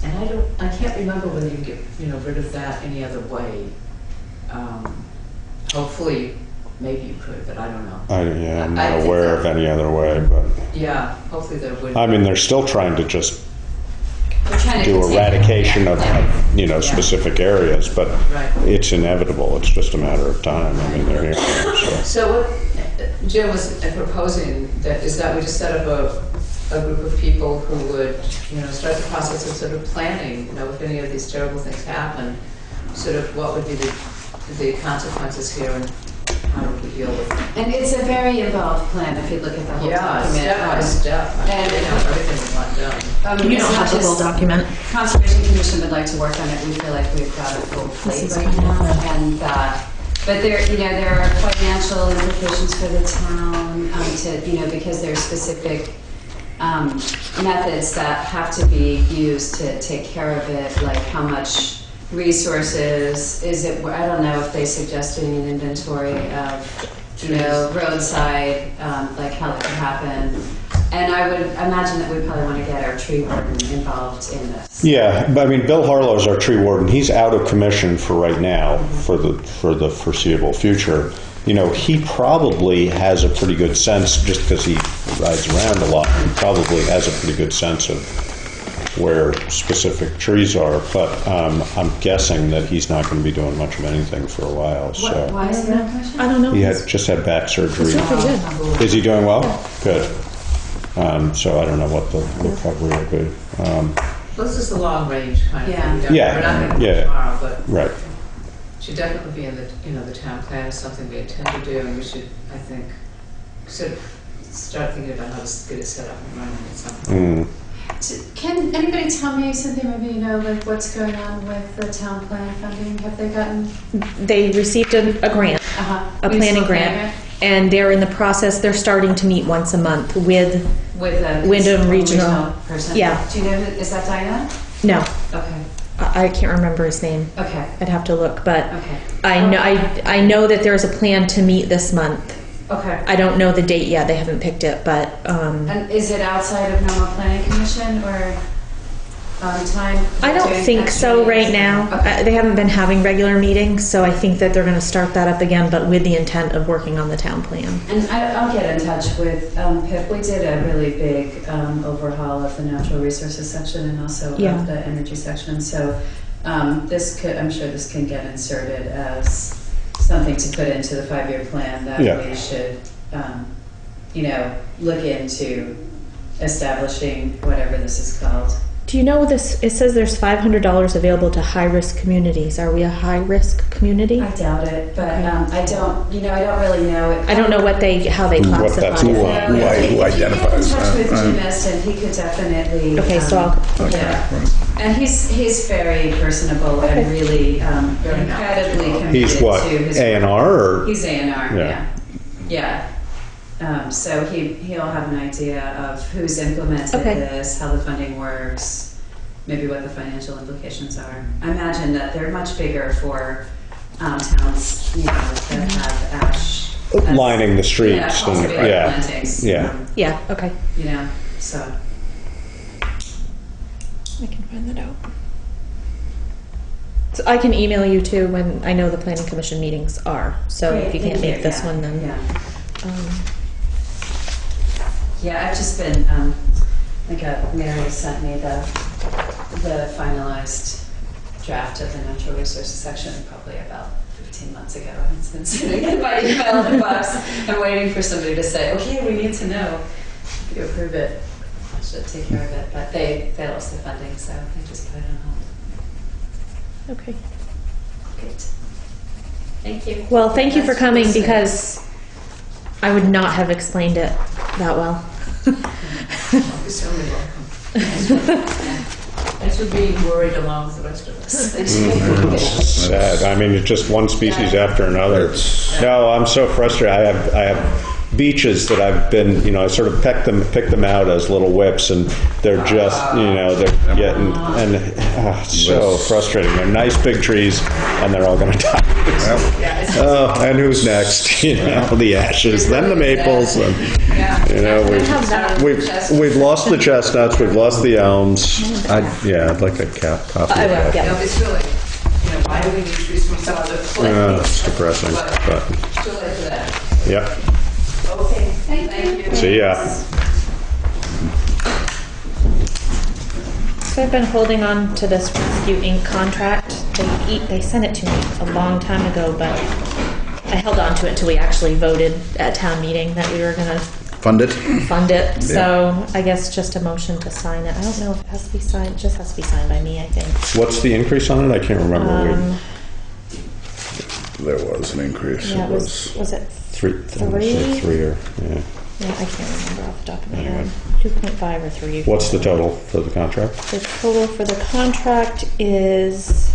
And I can't remember whether you can get, rid of that any other way. Hopefully, maybe you could, but I don't know. I'm I not think aware that- of any other way, but, Yeah, hopefully there would. I mean, they're still trying to just We're trying to do contain it. eradication of, Yeah. specific areas, but Right. it's inevitable. It's just a matter of time. I mean, they're here, so. So what Jim was proposing is that we just set up a group of people who would, start the process of sort of planning, if any of these terrible things happen, sort of what would be the consequences here and how do we deal with them. And it's a very involved plan if you look at the whole Yeah, document. step by step. And- Everything we want done. You it's don't not have the whole just- document. Conservation Commission would like to work on it. We feel like we've got a full plate is right kind of now. fun. And, but there are financial implications for the town, because there are specific methods that have to be used to take care of it, like how much resources, I don't know if they suggest doing an inventory of, roadside, like how that could happen. And I would imagine that we probably want to get our tree warden involved in this. Yeah, but I mean, Bill Harlow's our tree warden. He's out of commission for right now, for the foreseeable future. He probably has a pretty good sense, just because he rides around a lot, he probably has a pretty good sense of where specific trees are, but I'm guessing that he's not going to be doing much of anything for a while, so. Why is he on commission? I don't know. He just had back surgery. He's doing pretty good. Is he doing well? Good. So I don't know what the recovery will be. Well, this is the long range kind of Yeah. thing. We're not going to do Yeah. it tomorrow, but Right. should definitely be in the town plan is something we intend to do, and we should, I think, sort of start thinking about how to get it set up and running at some point. Can anybody tell me something, maybe like what's going on with the town plan funding? Have they gotten? They received a grant, a planning grant, and they're in the process, they're starting to meet once a month with, With a Wyndham Regional. person? Yeah. Do you know, is that Diana? no, Okay, I can't remember his name. okay, I'd have to look, but okay. I know that there's a plan to meet this month. Okay. I don't know the date yet, they haven't picked it, but, And is it outside of normal planning commission or time? I don't doing think so extra right meetings? now. Okay. They haven't been having regular meetings, so I think that they're gonna start that up again, but with the intent of working on the town plan. And I'll get in touch with Pip. We did a really big overhaul of the natural resources section and also Yeah. of the energy section. So I'm sure this can get inserted as something to put into the 5-year plan that Yeah. we should, look into establishing whatever this is called. Do you know this, it says there's $500 available to high-risk communities. Are we a high-risk community? I doubt it, but I don't really know. I don't know how they What classify that's it. for. Who identifies If you get in touch with that? Jim Eston, he could definitely. Okay, so I'll, Yeah, and he's very personable and really incredibly committed He's what, to his A&R or? He's A&R, Yeah. yeah. So he'll have an idea of who's implemented Okay. this, how the funding works, maybe what the financial implications are. I imagine that they're much bigger for towns, that have ash. as- Lining the streets Yeah, and, cultivated yeah, plantings. yeah. yeah, okay. So. I can find that out. So I can email you too when I know the planning commission meetings are. So if you Great, can't thank make this yeah, one, then. Yeah. um, Yeah, I've just been, Mary sent me the finalized draft of the natural resources section probably about 15 months ago, and it's been sitting in my email inbox. I'm waiting for somebody to say, okay, we need to know if you approve it. I should take care of it, but they lost the funding, so they just put it on hold. Okay. Great. Thank you. Well, thank you for That's coming really because I would not have explained it that well. You're certainly welcome. Thanks for being worried along with the rest of us. Sad. I mean, it's just one species after another. No, I'm so frustrated. I have beaches that I've been, I sort of pick them out as little whips, and they're just, they're getting, and so frustrating. They're nice big trees, and they're all going to die. Oh, and who's next? The ashes, then the maples, and we've lost the chestnuts, we've lost the elms. I'd like a coffee. I will, yeah. No, it's really, why do we need trees from some other place? It's depressing, but Too late for that. yep. Okay, thank you. See ya. So I've been holding on to this Rescue Inc. contract. They sent it to me a long time ago, but I held on to it until we actually voted at town meeting that we were going to Fund it? fund it. So I guess just a motion to sign it. I don't know if it has to be signed. It just has to be signed by me, I think. What's the increase on it? I can't remember. There was an increase. Yeah, It was it Three or yeah. Yeah, I can't remember off the top of my head. 2.5 or 3. What's the total for the contract? The total for the contract is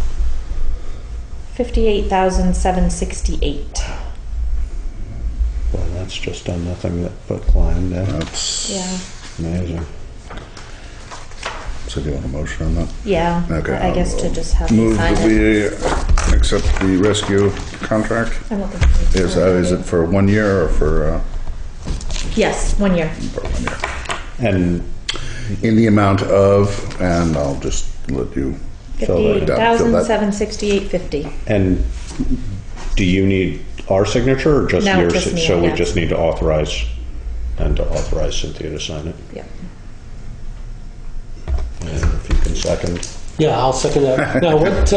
$58,768. Well, that's just on nothing but climbed. That's Yeah. Amazing. So do you want a motion on that? Yeah. Okay. I guess to just have Move to sign that it. we accept the rescue contract. I don't think we need to Is it for 1 year or for Yes, 1 year. 1 year? And In the amount of, and I'll just let you fill that out. Fill that. $58,768.50. and do you need our signature or just No, yours? just me, So we yeah. just need to authorize Cynthia to sign it. Yeah. And if you can second. Yeah, I'll second that. Now, what,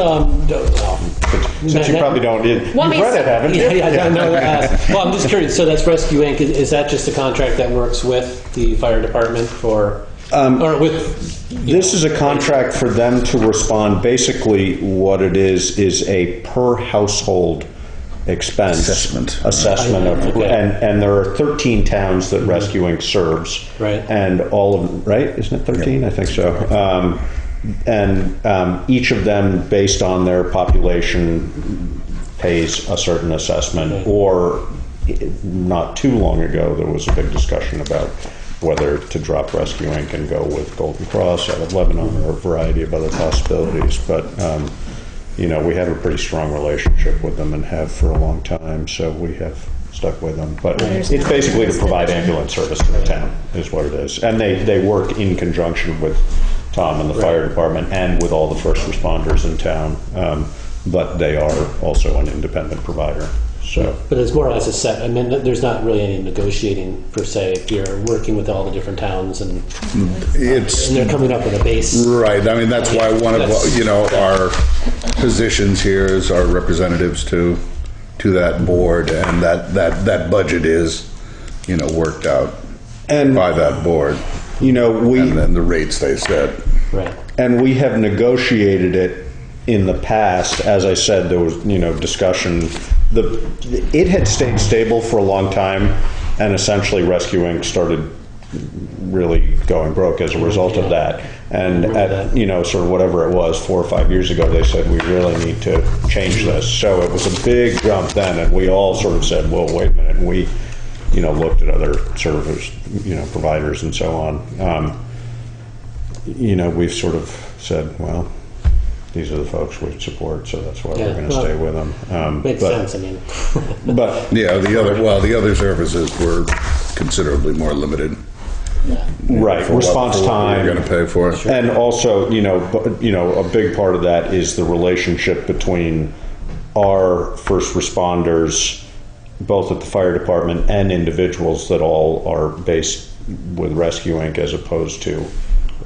Since you probably don't, you've Want me to read it, haven't you? yeah, I know that. Well, I'm just curious. So that's Rescue Inc. Is that just a contract that works with the fire department for, or with? This is a contract for them to respond. Basically, what it is a per household expense Assessment. of, Okay. and there are 13 towns that Rescue Inc. serves, Right. And all of them, right? Isn't it 13? I think so. Each of them, based on their population, pays a certain assessment. Right. Or not too long ago, there was a big discussion about whether to drop Rescue Inc. and go with Golden Cross out of Lebanon or a variety of other possibilities. But we have a pretty strong relationship with them and have for a long time, so we have stuck with them. But There's it's no basically to provide division. ambulance service to the town, is what it is. And they work in conjunction with Tom and the fire department and with all the first responders in town. But they are also an independent provider. So. But it's more or less a set. I mean, there's not really any negotiating per se. If you're working with all the different towns and they're coming up with a base. Right. I mean, that's why one of our positions here is our representatives to that board, and that budget is worked out by that board, we and then the rates they set. Right. And we have negotiated it in the past. As I said, there was discussion. It had stayed stable for a long time, and essentially Rescue Inc. started really going broke as a result of that. And at sort of whatever it was, 4 or 5 years ago, they said we really need to change this. So it was a big jump then, and we all sort of said, well, wait a minute. And we looked at other service providers and so on. We've sort of said, well, these are the folks we support, so that's why we're going to stay with them. Makes sense. I mean, but Yeah, the other services were considerably more limited. right, For response what time. you're going to pay for. And also, a big part of that is the relationship between our first responders, both at the fire department and individuals that all are based with Rescue Inc. as opposed to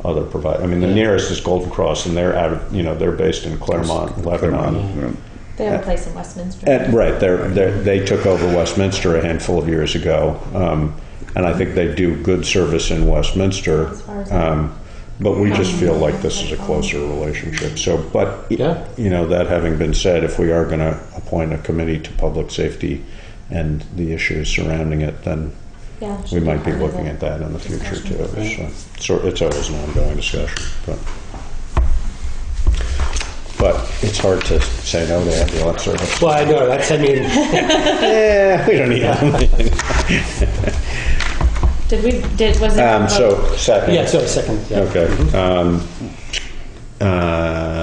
other providers. I mean, the nearest is Golden Cross, and they're out of, they're based in Claremont, Lebanon. They have a place in Westminster. Right, they took over Westminster a handful of years ago, and I think they do good service in Westminster. As far as But we just feel like this is a closer relationship. So, but, that having been said, if we are going to appoint a committee to public safety and the issues surrounding it, then we might be looking at that in the future too. So it's always an ongoing discussion. But it's hard to say no to ambulance service. Well, I know, that's, I mean... Yeah, we don't need them. Was it? So, second. Yeah, so second. Yeah. Okay.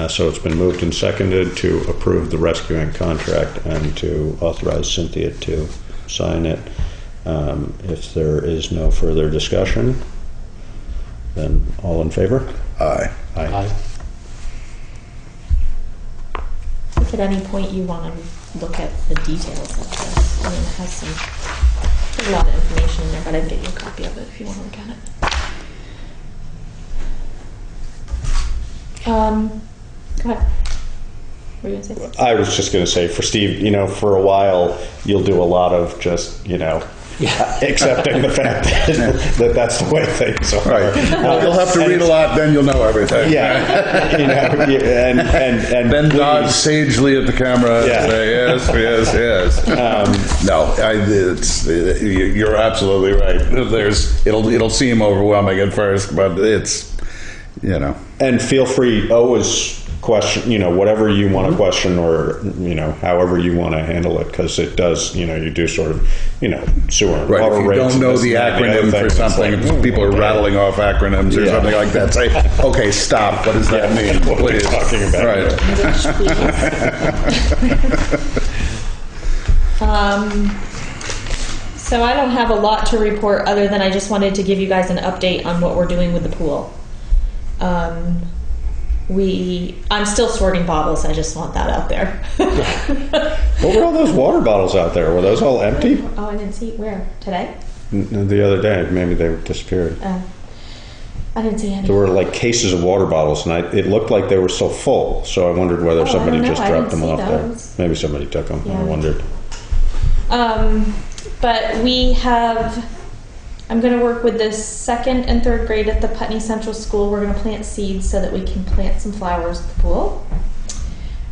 So it's been moved and seconded to approve the rescuing contract and to authorize Cynthia to sign it. If there is no further discussion, then all in favor? Aye. Aye. If at any point you want to look at the details of this, I mean, it has there's a lot of information in there, but I can get you a copy of it if you want to look at it. Go ahead. What were you going to say? I was just going to say, for Steve, for a while, you'll do a lot of just, accepting the fact that that's the way things are. Right. You'll have to read a lot, then you'll know everything. Yeah. And then nod sagely at the camera and say, yes. No, you're absolutely right. It'll seem overwhelming at first, but it's, And feel free, always question, whatever you want to question or, however you want to handle it, because it does, you do sort of, sewer and right. water If you rates. don't know the acronym for something, if people are rattling off acronyms or something like that, say, okay, stop. What does that mean? What are you talking about? Right. So I don't have a lot to report other than I just wanted to give you guys an update on what we're doing with the pool. I'm still sorting bottles. I just want that out there. What were all those water bottles out there? Were those all empty? Oh, I didn't see. Where? Today? The other day, maybe they disappeared. I didn't see any. There were like cases of water bottles, and it looked like they were still full. So I wondered whether somebody just dropped them off there. Maybe somebody took them. Yeah. I wondered. But we have. I'm going to work with the 2nd and 3rd grade at the Putney Central School. We're going to plant seeds so that we can plant some flowers at the pool.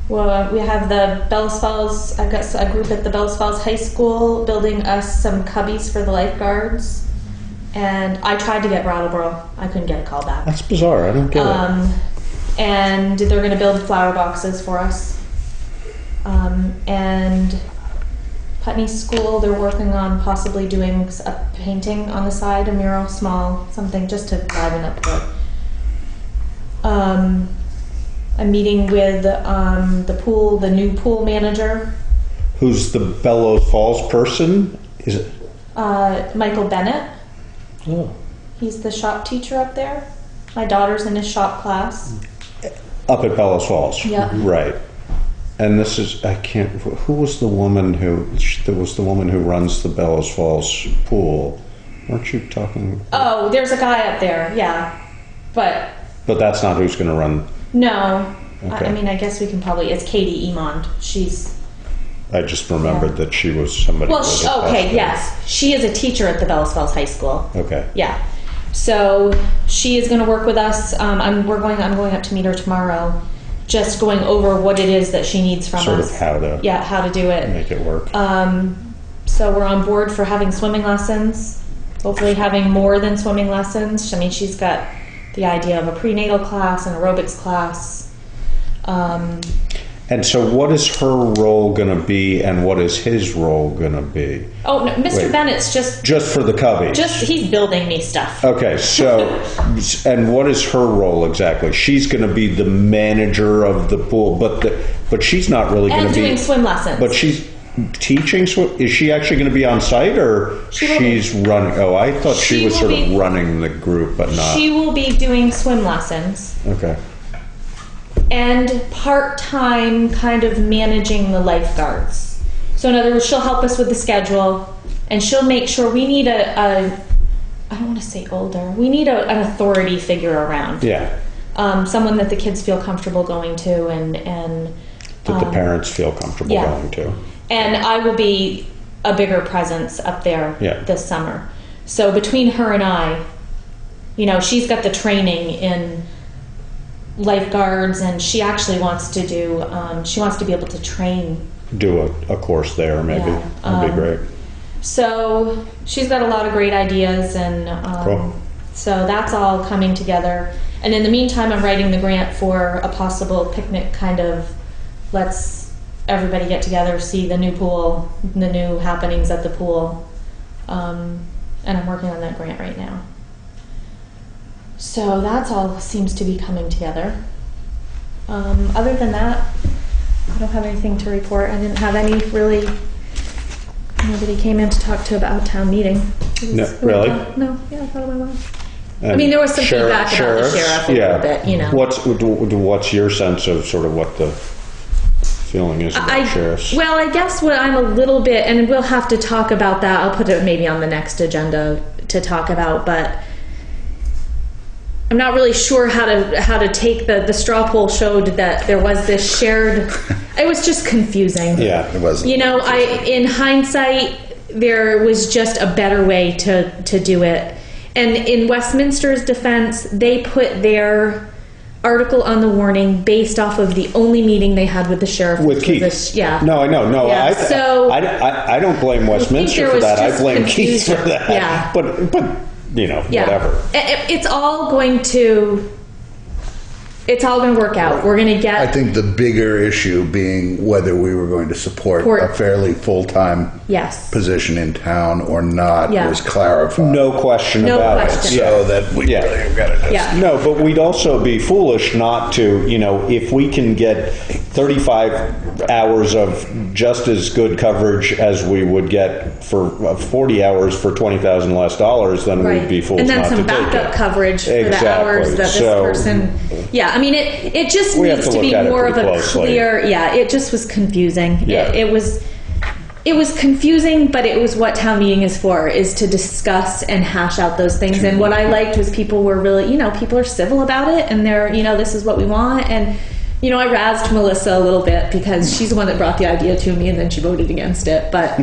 Well, we have the Bells Falls. I've got a group at the Bells Falls High School building us some cubbies for the lifeguards. And I tried to get Brattleboro. I couldn't get a call back. That's bizarre. I don't get it. And they're going to build flower boxes for us. And Putney School, they're working on possibly doing a painting on the side, a mural, small, something just to liven up the. I'm meeting with the new pool manager. Who's the Bellows Falls person? Is it? Michael Bennett. Oh. He's the shop teacher up there. My daughter's in his shop class. Up at Bellows Falls. Yeah. Right. And this is, who was the woman who runs the Bellows Falls pool? Weren't you talking? Oh, there's a guy up there, yeah. But that's not who's going to run. no. Okay. I mean, I guess we can probably, it's Katie Emond. I just remembered that she was somebody. Well, yes. She is a teacher at the Bellows Falls High School. Okay. Yeah. So she is going to work with us. I'm going up to meet her tomorrow. Just going over what it is that she needs from us. Sort of how to do it. make it work. So we're on board for having swimming lessons. Hopefully having more than swimming lessons. I mean, she's got the idea of a prenatal class, an aerobics class. And so what is her role going to be and what is his role going to be? Oh, no, Mr. Bennett's Just for the cubby? He's building me stuff. Okay, so, and what is her role exactly? She's going to be the manager of the pool, but she's not really going to be... And doing swim lessons. But she's teaching swim? Is she actually going to be on site or she's running? Oh, I thought she was sort of running the group, but not... She will be doing swim lessons. Okay. And part-time kind of managing the lifeguards. So in other words, she'll help us with the schedule and she'll make sure we need I don't want to say older. We need an authority figure around. Yeah, Someone that the kids feel comfortable going to, and that the parents feel comfortable yeah. going to. And I will be a bigger presence up there Yeah. this summer. So between her and I, you know, she's got the training in lifeguards, and she actually wants to do, she wants to be able to train. Do a course there, maybe. Yeah. That'd be great. So she's got a lot of great ideas, and Cool. so that's all coming together. And in the meantime, I'm writing the grant for a possible picnic kind of, let's everybody get together, see the new pool, the new happenings at the pool. And I'm working on that grant right now. So that's all seems to be coming together. Other than that, I don't have anything to report. I didn't have any really. Nobody came in to talk to about town meeting. No, really? No, yeah, I thought it went well. And I mean, there was some sheriff- feedback about the sheriff a little bit, you know. What's your sense of sort of what the feeling is about sheriffs? Well, I guess what I'm a little bit, and we'll have to talk about that. I'll put it maybe on the next agenda to talk about, but I'm not really sure how to take the straw poll showed that there was this shared. It was just confusing. Yeah, It wasn't. You know, in hindsight, there was just a better way to do it. And in Westminster's defense, they put their article on the warning based off of the only meeting they had with the sheriff. With which was Keith. yeah. No, I know. No, Yeah, so- I don't blame Westminster there for was that. I just blame Keith for confusion. that. Yeah. But you know, Yeah. whatever. It's all going to. It's all going to work out. We're going to get. I think the bigger issue being whether we were going to support Support. a fairly full-time Yes. position in town or not Yeah. was clarified. No question No about question. it. So that we Yeah. really have got to just Yeah. No, but we'd also be foolish not to, you know, if we can get 35 hours of just as good coverage as we would get for 40 hours for $20,000 less dollars, then we'd be fools and then not to some take backup it. coverage for Exactly. the hours that this So- person. Yeah, I mean, it just We have needs to to be look at it more of pretty a closely. clear. Yeah, it just was confusing. Yeah. It was confusing, but it was what town meeting is for, is to discuss and hash out those things. And what I liked was people were really, you know, people are civil about it, and they're, you know, this is what we want. And you know, I razzed Melissa a little bit because she's the one that brought the idea to me, and then she voted against it. But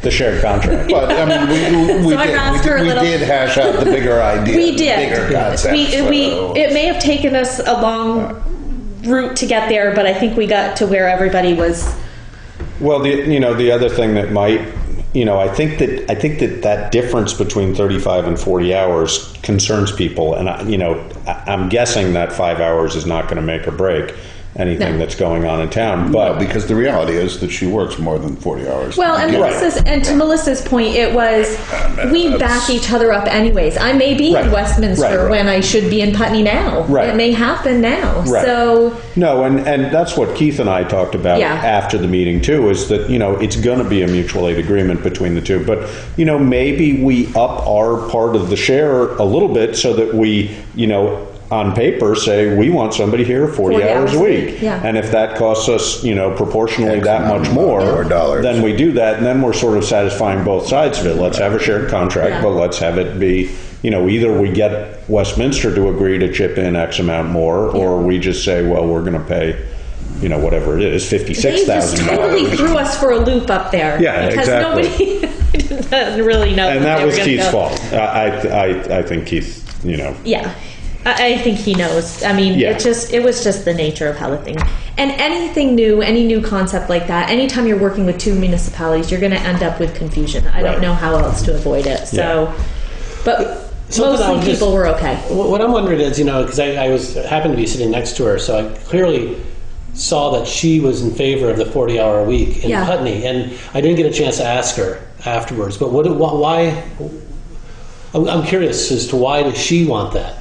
The shared contract. But I mean, we So I razzed her a little. did hash out the bigger idea. we the did. bigger concept. It may have taken us a long route to get there, but I think we got to where everybody was. Well, the other thing that might, I think that difference between 35 and 40 hours concerns people, and I'm guessing that 5 hours is not going to make or break anything No. that's going on in town. But because the reality is that she works more than 40 hours. Well, and to Melissa's point, it was we back each other up anyways. I may be in Right. Westminster Right. when I should be in Putney now. Right. It may happen now. Right. So no, and that's what Keith and I talked about Yeah. after the meeting too, is that, it's going to be a mutual aid agreement between the two. But, maybe we up our part of the share a little bit so that we, on paper say we want somebody here 40 hours a week. Yeah. And if that costs us, proportionally X that amount much more, dollars. then we do that, and then we're sort of satisfying both sides of it. Let's have a shared contract, Yeah. but let's have it be, either we get Westminster to agree to chip in X amount more, or we just say, well, we're going to pay, whatever it is, they just $56,000. totally threw us for a loop up there. Yeah, because exactly. nobody doesn't really know. And what that they was were gonna Keith's go. fault. I think Keith, Yeah. I think he knows. I mean, Yeah. it was just the nature of how the thing. And anything new, any new concept like that, anytime you're working with two municipalities, you're going to end up with confusion. I Right. don't know how else to avoid it. So, but Something I mostly was just- people were okay. What I'm wondering is, because I happened to be sitting next to her, so I clearly saw that she was in favor of the 40-hour a week in Yeah. Putney, and I didn't get a chance to ask her afterwards. But why? I'm curious as to why does she want that?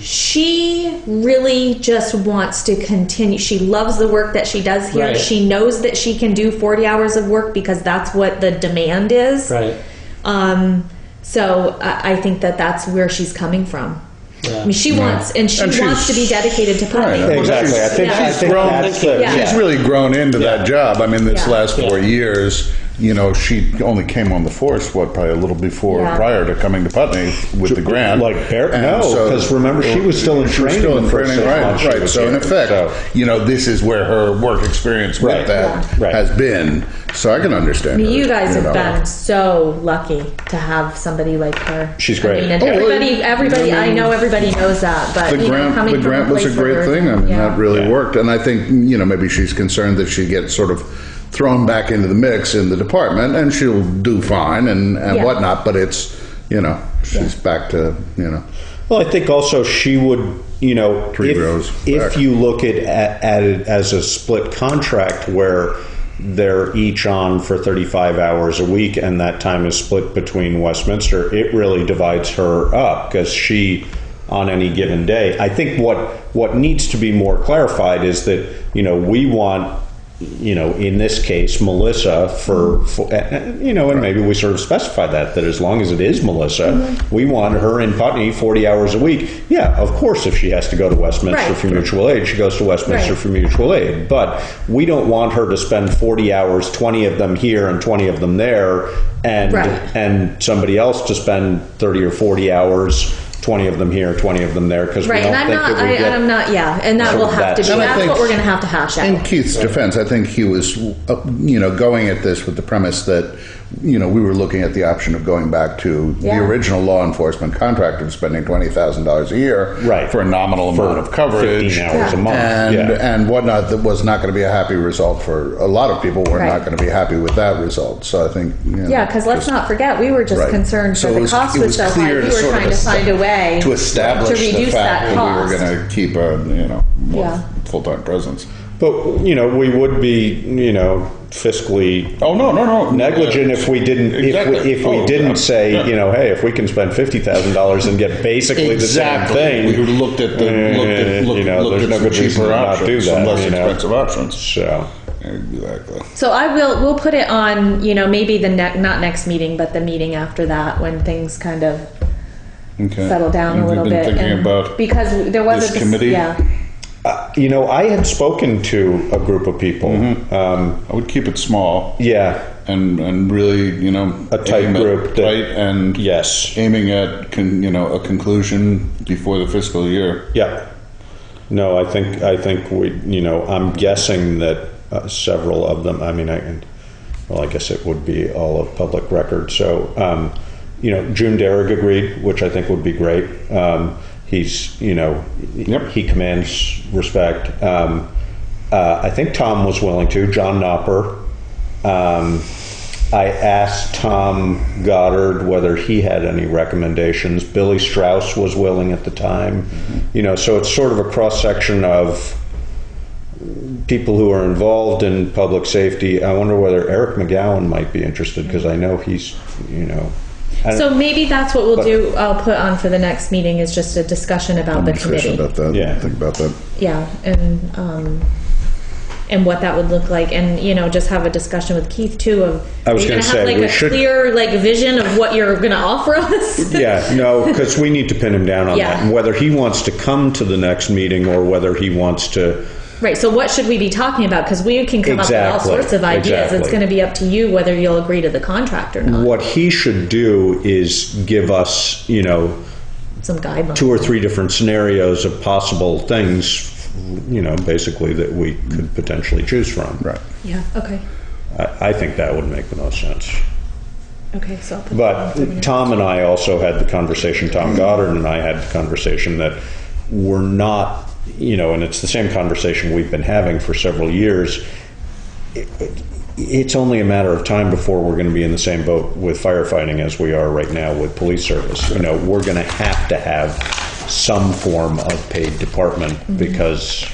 She really just wants to continue. She loves the work that she does here. Right. She knows that she can do 40 hours of work because that's what the demand is. Right. So I think that that's where she's coming from. Yeah. I mean, she wants, and she And wants to be dedicated to Putney. Right. Exactly. I think, Yeah. I think grown- that's the, Yeah. She's really grown into that job. I mean, this Yeah. last 4 Yeah. years, you know, she only came on the force, probably a little before, Yeah. prior to coming to Putney with the grant. Like, And no, so- 'cause remember, she was still in She was training still in the first training, 6 right, months she right. was So in here, effect, so- you know, this is where her work experience with Right. that Right. has been. So I can understand her, You guys have know. been so lucky to have somebody like her. She's I great. mean, and Oh, everybody, I know everybody knows that, but The you know, grant, coming the from grant a was a place where great there thing. I isn't- mean, yeah. that really Yeah. worked. And I think, you know, maybe she's concerned that she gets sort of thrown back into the mix in the department, and she'll do fine and Yeah. whatnot. But it's, you know, she's back to, you know. Well, I think also she would, you know, Three rows if back. you look at it as a split contract where they're each on for 35 hours a week and that time is split between Westminster, it really divides her up because she, on any given day, I think what needs to be more clarified is that, you know, we want, you know, in this case, Melissa for you know, and maybe we sort of specify that as long as it is Melissa, we want her in Putney 40 hours a week. Yeah, of course, if she has to go to Westminster Right. for mutual aid, she goes to Westminster Right. for mutual aid. But we don't want her to spend 40 hours, 20 of them here and 20 of them there, and Right. and somebody else to spend 30 or 40 hours, 20 of them here, 20 of them there, because Right, we and don't I'm think not, that we get... I'm not, yeah, and that sort will of have to be, that. And I that's think- what we're gonna have to hash In out. Keith's defense, I think he was, you know, going at this with the premise that, you know, we were looking at the option of going back to Yeah. the original law enforcement contract of spending $20,000 a year Right. for a nominal amount of coverage, 15 hours a month. and yeah. and whatnot. That was not going to be a happy result for a lot of people. Were Right. not going to be happy with that result. So I think, you know, Yeah, because let's just- not forget, we were just Right. concerned So that it the was- cost it was was so high, clear we to were sort of trying to find a way to establish to reduce the fact that that we were cost. going to keep a, you know, more Yeah. full-time presence. But, you know, we would be, you know, fiscally Oh no! negligent if we didn't Exactly. if we Oh, didn't yeah. say, Yeah. you know, hey, if we can spend $50,000 and get basically Exactly. the same thing, We looked at the you know, looked there's at no some good reason cheaper to not options, do some that, less you know. expensive options. So Exactly. So we'll put it on, you know, maybe the not next meeting, but the meeting after that, when things kind of Okay. settle down a Have you little been bit. thinking and- about because there was this a committee? Yeah, you know, I had spoken to a group of people. I would keep it small Yeah, and really, you know, A tight aim at group that- tight and yes, aiming at you know, a conclusion before the fiscal year. yeah. No, I think we, you know, I'm guessing that several of them. I mean, I guess it would be all of public record. So, you know, June Derrick agreed, which I think would be great. He's, you know, Yep. he commands respect. I think Tom was willing to. John Knopper. I asked Tom Goddard whether he had any recommendations. Billy Strauss was willing at the time. You know, so it's sort of a cross section of people who are involved in public safety. I wonder whether Eric McGowan might be interested because I know he's, you know. so maybe that's what we'll do. I'll put on for the next meeting is just a discussion about the Conversation committee. about that. Yeah. Think about that. Yeah, and what that would look like, and you know, just have a discussion with Keith too. Of I was are you gonna have say, like we a should- clear like vision of what you're going to offer us. Yeah, no, because we need to pin him down on Yeah. that. And whether he wants to come to the next meeting or whether he wants to. Right. So what should we be talking about? Because we can come up with all Exactly, sorts of ideas. exactly. It's going to be up to you whether you'll agree to the contract or not. What he should do is give us, you know, Some guidelines. 2 or 3 different scenarios of possible things, you know, basically that we could potentially choose from. Right. Yeah. Okay. I think that would make the most sense. Okay. So I'll put that on for the But next- Tom and I also had the conversation, Tom Goddard and I had the conversation that we're not, you know, and it's the same conversation we've been having for several years. It's only a matter of time before we're going to be in the same boat with firefighting as we are right now with police service. You know, we're going to have some form of paid department because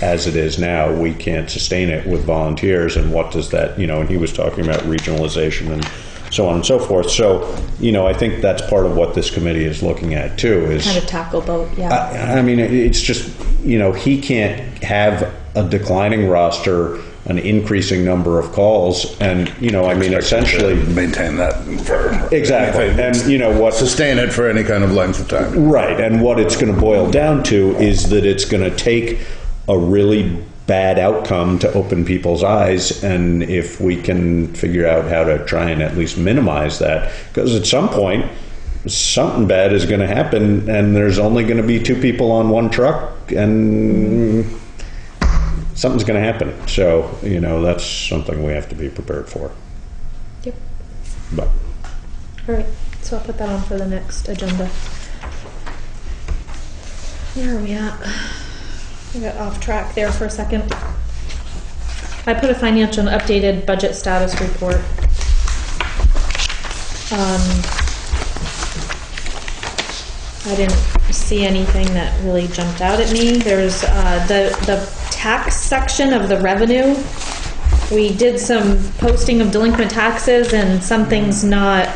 as it is now, we can't sustain it with volunteers. And what does that, you know, and he was talking about regionalization and so on and so forth. So, you know, I think that's part of what this committee is looking at too is kind of tackle both. Yeah. I mean, it's just, you know, he can't have a declining roster, an increasing number of calls, and, you know, I mean, essentially... maintain that for Exactly. And, you know, what... sustain it for any kind of length of time. Right, and what it's going to boil down to is that it's going to take a really bad outcome to open people's eyes, and if we can figure out how to try and at least minimize that, because at some point something bad is going to happen and there's only going to be 2 people on one truck and something's going to happen. So, that's something we have to be prepared for. Yep. But All right, so I'll put that on for the next agenda. Where are we at? I got off track there for a second. I put a financial and updated budget status report. I didn't see anything that really jumped out at me. There's the tax section of the revenue. We did some posting of delinquent taxes, and something's not.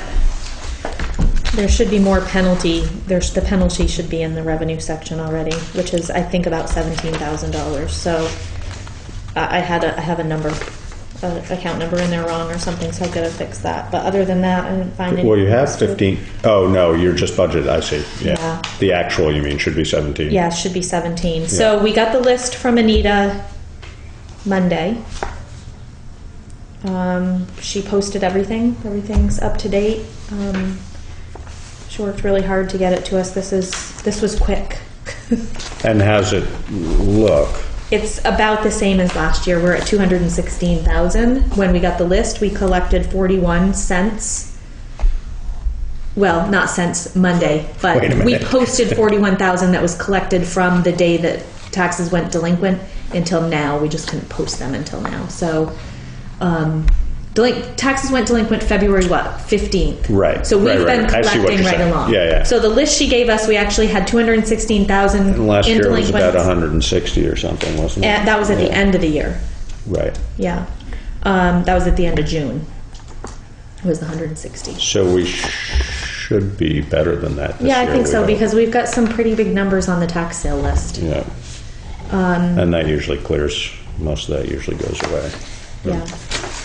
There should be more penalty. The penalty should be in the revenue section already, which is, I think, about $17,000. So I have a number, account number in there wrong or something, so I've got to fix that. But other than that, I didn't find any. Well, you have 15. Oh, no, you're just budget. I see. Yeah. The actual, you mean, should be 17. Yeah, it should be 17. So we got the list from Anita Monday. She posted everything. Everything's up to date. She worked really hard to get it to us. This was quick. And how's it look? It's about the same as last year. We're at 216,000. When we got the list, we collected 41 cents. Well, not cents, Monday, but Wait a minute. we posted 41,000 that was collected from the day that taxes went delinquent until now. We just couldn't post them until now. So, taxes went delinquent February 15th. Right. So we've right. been I see what collecting you're right saying. along. Yeah. So the list she gave us, we actually had 216,000 And last in year delinquents. was about 160 or something, wasn't it? And that was at the end of the year. Right. Yeah. That was at the end of June. It was the 160. So we should be better than that this Yeah, I year, think we so, hope. because we've got some pretty big numbers on the tax sale list. Yeah. And that usually clears, most of that usually goes away. Yeah.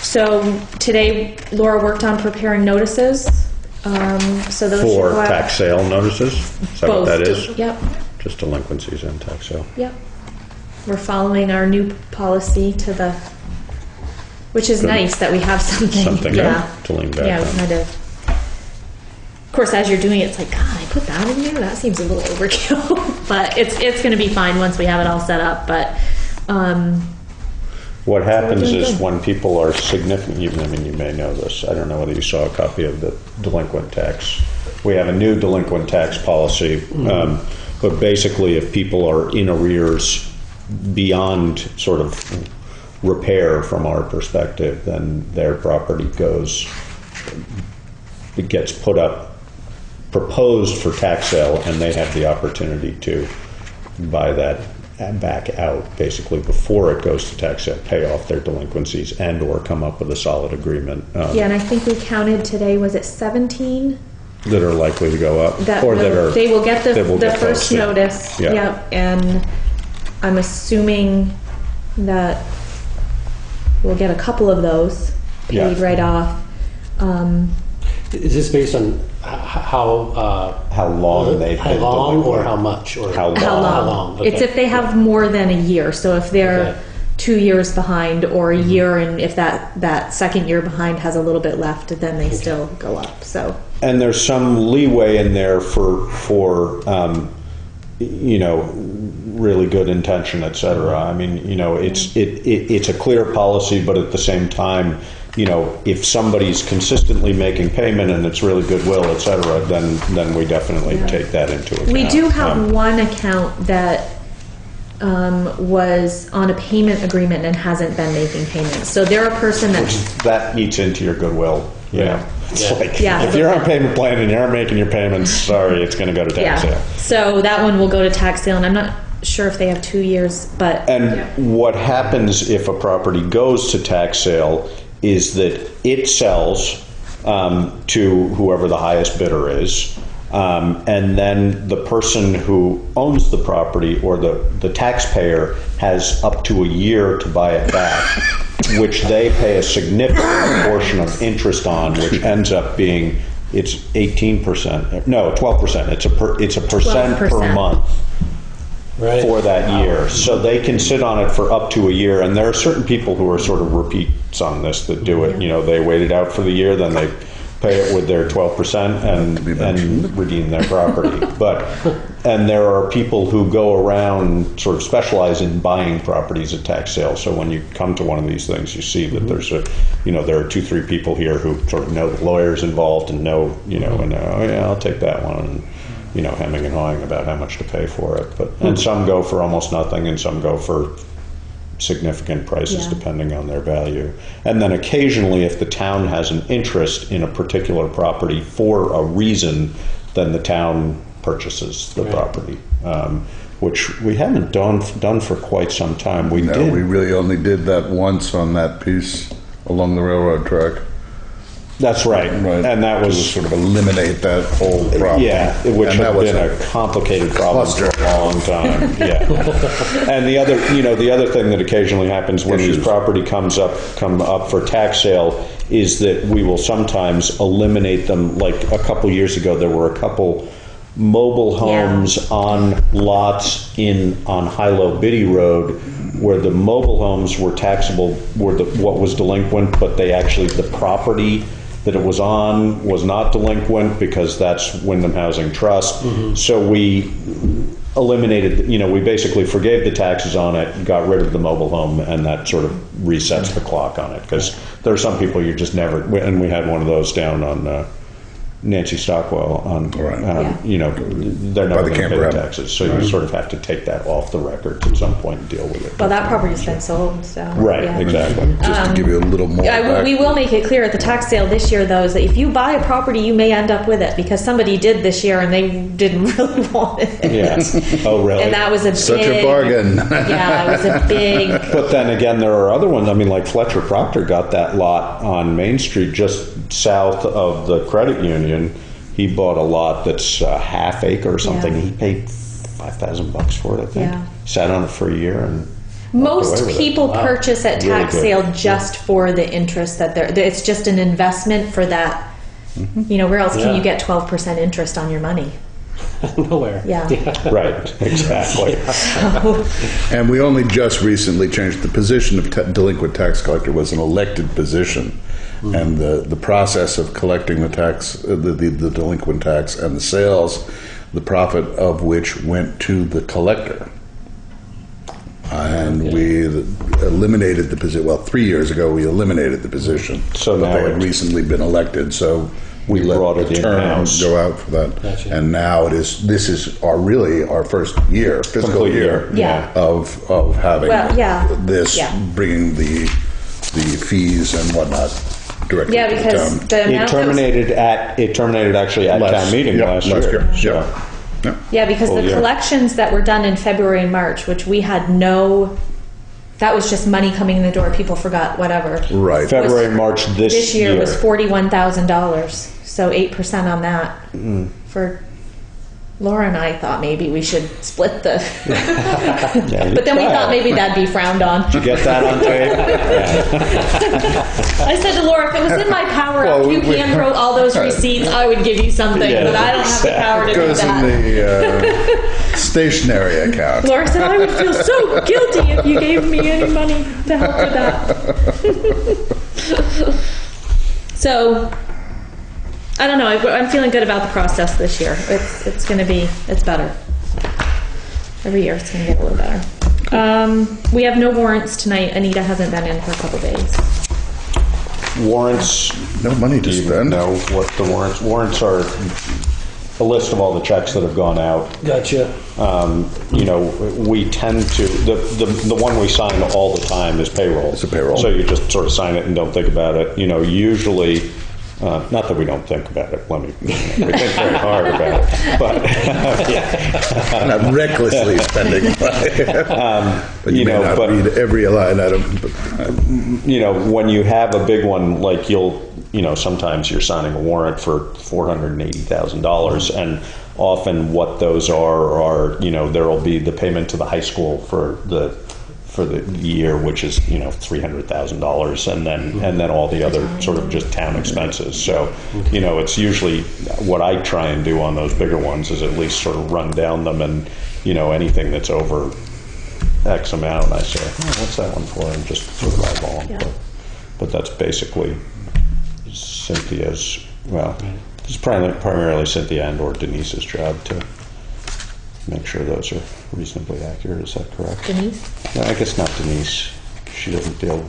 So today, Laura worked on preparing notices. So those should For go out. tax sale notices? Is that Both. what that is? Yep. Just delinquencies and tax sale. Yep. We're following our new policy to the, which is Good. nice that we have something. Something Yeah. to lean back Yeah, we on. kind of course, as you're doing it, it's like, God, I put that in there? That seems a little overkill. But it's going to be fine once we have it all set up. But What happens doing is good. when people are significant, you may know this, I don't know whether you saw a copy of the delinquent tax. We have a new delinquent tax policy, but basically if people are in arrears beyond sort of repair from our perspective, then their property it gets put up, proposed for tax sale, and they have the opportunity to buy that back out basically before it goes to tax sale, pay off their delinquencies and or come up with a solid agreement yeah, and I think we counted today, was it 17? that are likely to go up That or that are they will get that will the get first posted. notice. Yeah. Yep. And I'm assuming that we'll get a couple of those paid Yeah. right off. Is this based on how long they've how been long or delinquent. how much or How long. How long? How long? Okay. It's if they have more than a year. So if they're Okay. 2 years behind or a year, and if that second year behind has a little bit left, then they still go up. So And there's some leeway in there for really good intention, et cetera. I mean, it's a clear policy, but at the same time, if somebody's consistently making payment and it's really goodwill, et cetera, then we definitely take that into account. we do have one account that was on a payment agreement and hasn't been making payments. So they're a person that eats into your goodwill. It's Yeah. like, Yeah. if you're on payment plan and you aren't making your payments, sorry, it's going to go to tax sale. So that one will go to tax sale, and I'm not sure if they have 2 years, but And what happens if a property goes to tax sale is that it sells to whoever the highest bidder is, and then the person who owns the property or the taxpayer has up to a year to buy it back, which they pay a significant portion of interest on, which ends up being, it's 18%, no, 12%. It's a percent per 12%. month. Right. for that year. So they can sit on it for up to a year. And there are certain people who are sort of repeats on this that do it. You know, they wait it out for the year, then they pay it with their 12% and redeem their property. And there are people who go around sort of specialize in buying properties at tax sales. So when you come to one of these things, you see that there's there are 2-3 people here who sort of know the lawyers involved and know, and oh yeah, I'll take that one. And, hemming and hawing about how much to pay for it. And some go for almost nothing, and some go for significant prices depending on their value. And then occasionally, if the town has an interest in a particular property for a reason, then the town purchases the property, which we haven't done for quite some time. We really only did that once on that piece along the railroad track. That's right. And that was to sort of eliminate that whole problem. Yeah, which had been a complicated problem for a long time. Yeah. And the other thing that occasionally happens when these property come up for tax sale is that we will sometimes eliminate them. Like a couple years ago, there were a couple mobile homes on lots on Hilo Biddy Road where the mobile homes were taxable, what was delinquent, but the property that it was on was not delinquent because that's Wyndham Housing Trust. So we eliminated, we basically forgave the taxes on it, got rid of the mobile home, and that sort of resets the clock on it. Because there are some people you just never, and we had one of those down on Nancy Stockwell they're never going to pay the taxes. So you sort of have to take that off the record at some point and deal with it. Well, that property's been sold, so. Right, exactly. Just to give you a little more back. We will make it clear at the tax sale this year, though, is that if you buy a property, you may end up with it because somebody did this year and they didn't really want it. Yeah. Oh, really? And that was Such a bargain. Yeah, it was a big. But then again, there are other ones. I mean, like Fletcher Proctor got that lot on Main Street just south of the credit union. He bought a lot that's a half acre or something. He paid $5,000 for it, I think. Yeah. Sat on it for a year and most people purchase at tax sale just for the interest that it's just an investment for that. Where else can you get 12% interest on your money? Nowhere. Yeah. Right, exactly. And we only just recently changed the position of delinquent tax collector was an elected position. And the process of collecting the tax, the delinquent tax and the sales, the profit of which went to the collector. And we eliminated the position. Well, 3 years ago we eliminated the position. So but now they had recently been elected, so we let the terms go out for that. Gotcha. And now this is our first year, fiscal year, of having this, bringing the fees and whatnot directly to the because town. the amount It terminated actually at town meeting last year. Yeah, because the collections that were done in February and March, which we had that was just money coming in the door. People forgot, whatever. Right. February and March this year was $41,000. So 8% on that. For Laura and I thought maybe we should split the. But then we thought maybe that'd be frowned on. Did you get that on tape? I said to Laura, if it was in my power, after you hand wrote all those receipts, I would give you something, but I don't have the power to do Goes that. in the stationary account. Laura said, I would feel so guilty if you gave me any money to help with that. So, I don't know. I'm feeling good about the process this year. It's better. Every year it's going to get a little better. We have no warrants tonight. Anita hasn't been in for a couple days. Warrants. No money to spend. No, what the warrants are a list of all the checks that have gone out. Gotcha. We tend to the one we sign all the time is payroll. It's a payroll. So you just sort of sign it and don't think about it. Usually. Not that we don't think about it. We think very hard about it, but not recklessly spending money. But you may not read every line item. When you have a big one, like sometimes you're signing a warrant for $480,000, and often what those are there'll be the payment to the high school for the year, which is $300,000, and then all the other sort of just town expenses. So it's usually what I try and do on those bigger ones is at least sort of run down them and anything that's over X amount, I say, oh, what's that one for? And just sort of eyeball them. Yeah. But that's basically Cynthia's, well, it's primarily Cynthia and or Denise's job to make sure those are reasonably accurate. Is that correct? Denise? No, I guess not Denise. She doesn't deal,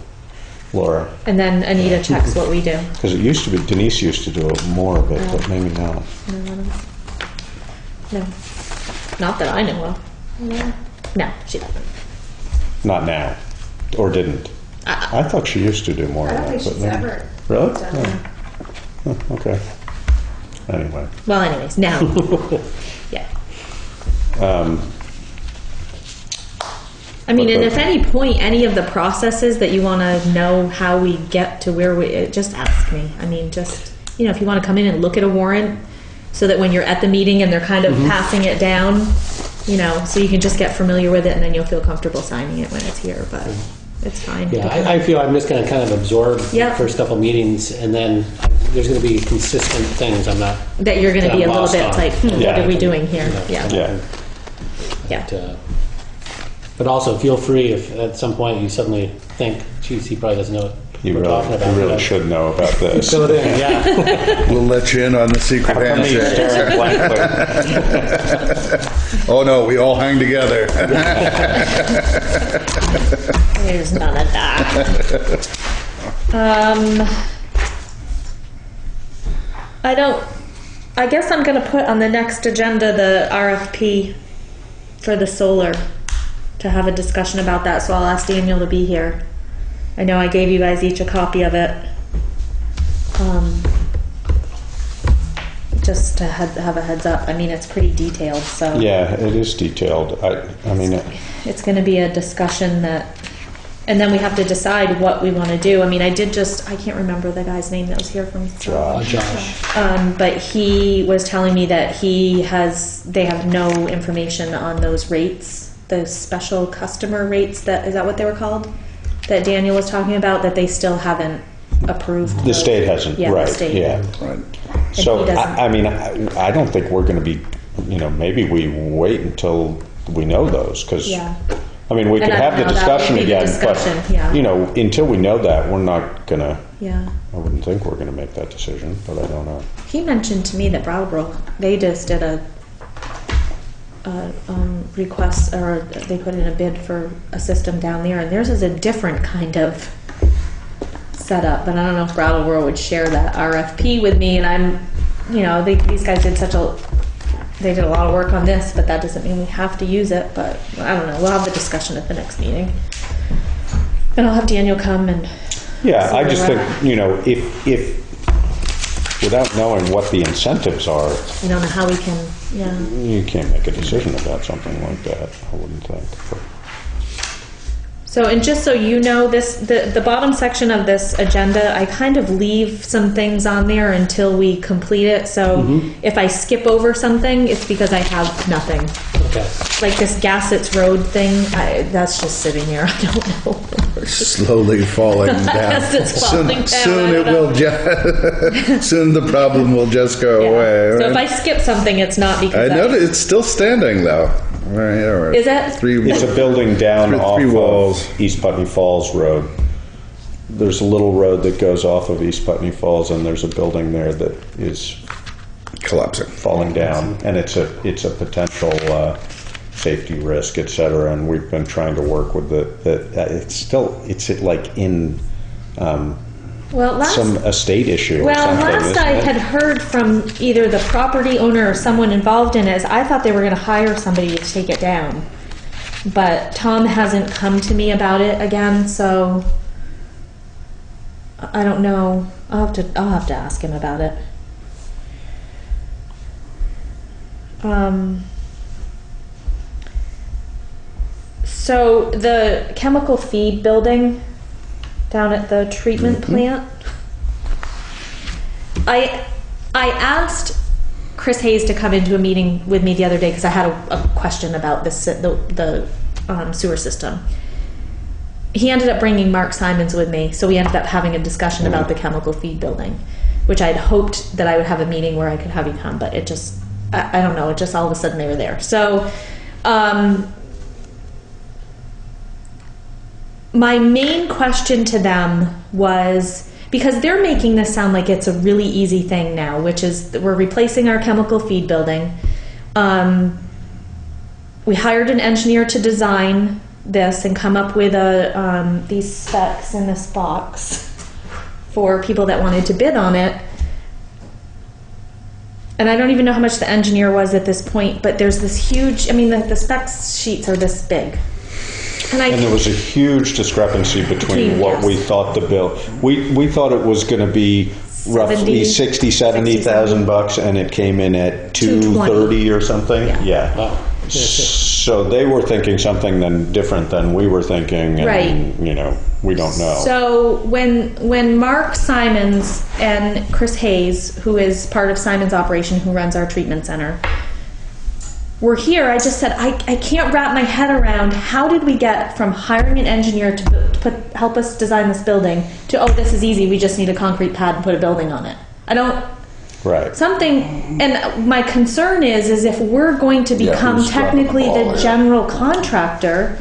Laura. And then Anita checks what we do. Because it used to be, Denise used to do more of it, but maybe not. No. Not that I know of. No, she doesn't. Not now. Or didn't. I thought she used to do more I of don't that. think but she's maybe- ever Really? done that. Oh, okay. Anyway. Well, anyways, now. Yeah. I mean, and if any point, any of the processes that you want to know how we get to where we, just ask me. I mean, just, if you want to come in and look at a warrant so that when you're at the meeting and they're kind of passing it down, so you can just get familiar with it and then you'll feel comfortable signing it when it's here, but it's fine. Yeah, I feel I'm just going to kind of absorb Yeah. the first couple meetings, and then there's going to be consistent things I'm not. That you're going to be a little lost bit on. like, Yeah. what are we doing here? Yeah. Yeah. But also feel free if at some point you suddenly think, geez, he probably doesn't know what You we're talking about. really should know about this. So then, yeah. We'll let you in on the secret How come you handshake. staring blankly? Oh no, we all hang together. There's none of that. I guess I'm going to put on the next agenda the RFP for the solar to have a discussion about that, so I'll ask Daniel to be here. I know I gave you guys each a copy of it. Just to have a heads up. I mean, it's pretty detailed, so. Yeah, it is detailed. I mean, It's going to be a discussion that, and then we have to decide what we want to do. I mean, I can't remember the guy's name that was here from. Josh. But he was telling me that they have no information on those rates, those special customer rates, is that what they were called? That Daniel was talking about, that they still haven't approved. the those. state hasn't, Yeah, right, the state. yeah. Right. So, he doesn't. I mean, I don't think we're going to be, maybe we wait until we know those, because, Yeah. I mean, we And could I have the don't know, that discussion would be the again, discussion, yeah. but, until we know that, we're not going to, Yeah. I wouldn't think we're going to make that decision, but I don't know. He mentioned to me that Brattleboro, they just did a request, or they put in a bid for a system down there, and theirs is a different kind of setup. But I don't know if Brattleboro would share that RFP with me. And I'm, these guys did they did a lot of work on this, but that doesn't mean we have to use it. But I don't know. We'll have the discussion at the next meeting, and I'll have Daniel come and. Yeah, see I where just we're think, at. if without knowing what the incentives are, I don't know how we can. Yeah. you can't make a decision about something like that, I wouldn't think. But So, and just so you know, the bottom section of this agenda, I kind of leave some things on there until we complete it. So if I skip over something, it's because I have nothing. Okay. Like this Gassets Road thing, that's just sitting there. I don't know. Slowly falling down. As it's falling down, Soon I it don't will soon the problem will just go Yeah. away. So if I Right? skip something, it's not because I noticed it's still standing though. Right. Is it? it's a building down Three off walls. of East Putney Falls Road. There's a little road that goes off of East Putney Falls, and there's a building there that is collapsing. falling down, and it's a potential safety risk, et cetera. And we've been trying to work with it's like in Well, some estate issue or Well, something. last isn't I it? had heard from either the property owner or someone involved in it, is I thought they were going to hire somebody to take it down. But Tom hasn't come to me about it again, so I don't know. I'll have to ask him about it. So the chemical feed building down at the treatment plant, I asked Chris Hayes to come into a meeting with me the other day because I had a question about the sewer system. He ended up bringing Mark Simons with me, so we ended up having a discussion about the chemical feed building, which I'd hoped that I would have a meeting where I could have you come, but it just, I don't know, it just all of a sudden they were there. So My main question to them was, because they're making this sound like it's a really easy thing now, which is that we're replacing our chemical feed building. We hired an engineer to design this and come up with these specs in this box for people that wanted to bid on it. And I don't even know how much the engineer was at this point, but there's this huge, I mean, the specs sheets are this big. And there was a huge discrepancy between what yes. we thought the bill. We thought it was going to be roughly 70,000 bucks, and it came in at 230 or something. Yeah. Wow. So they were thinking something then different than we were thinking, and Right. We don't know. So when Mark Simons and Chris Hayes, who is part of Simons Operation, who runs our treatment center, were here, I just said, I can't wrap my head around how did we get from hiring an engineer to help us design this building to, oh, this is easy, we just need a concrete pad and put a building on it. I don't... Right. And my concern is if we're going to become who's dropping technically the ball the here? general contractor,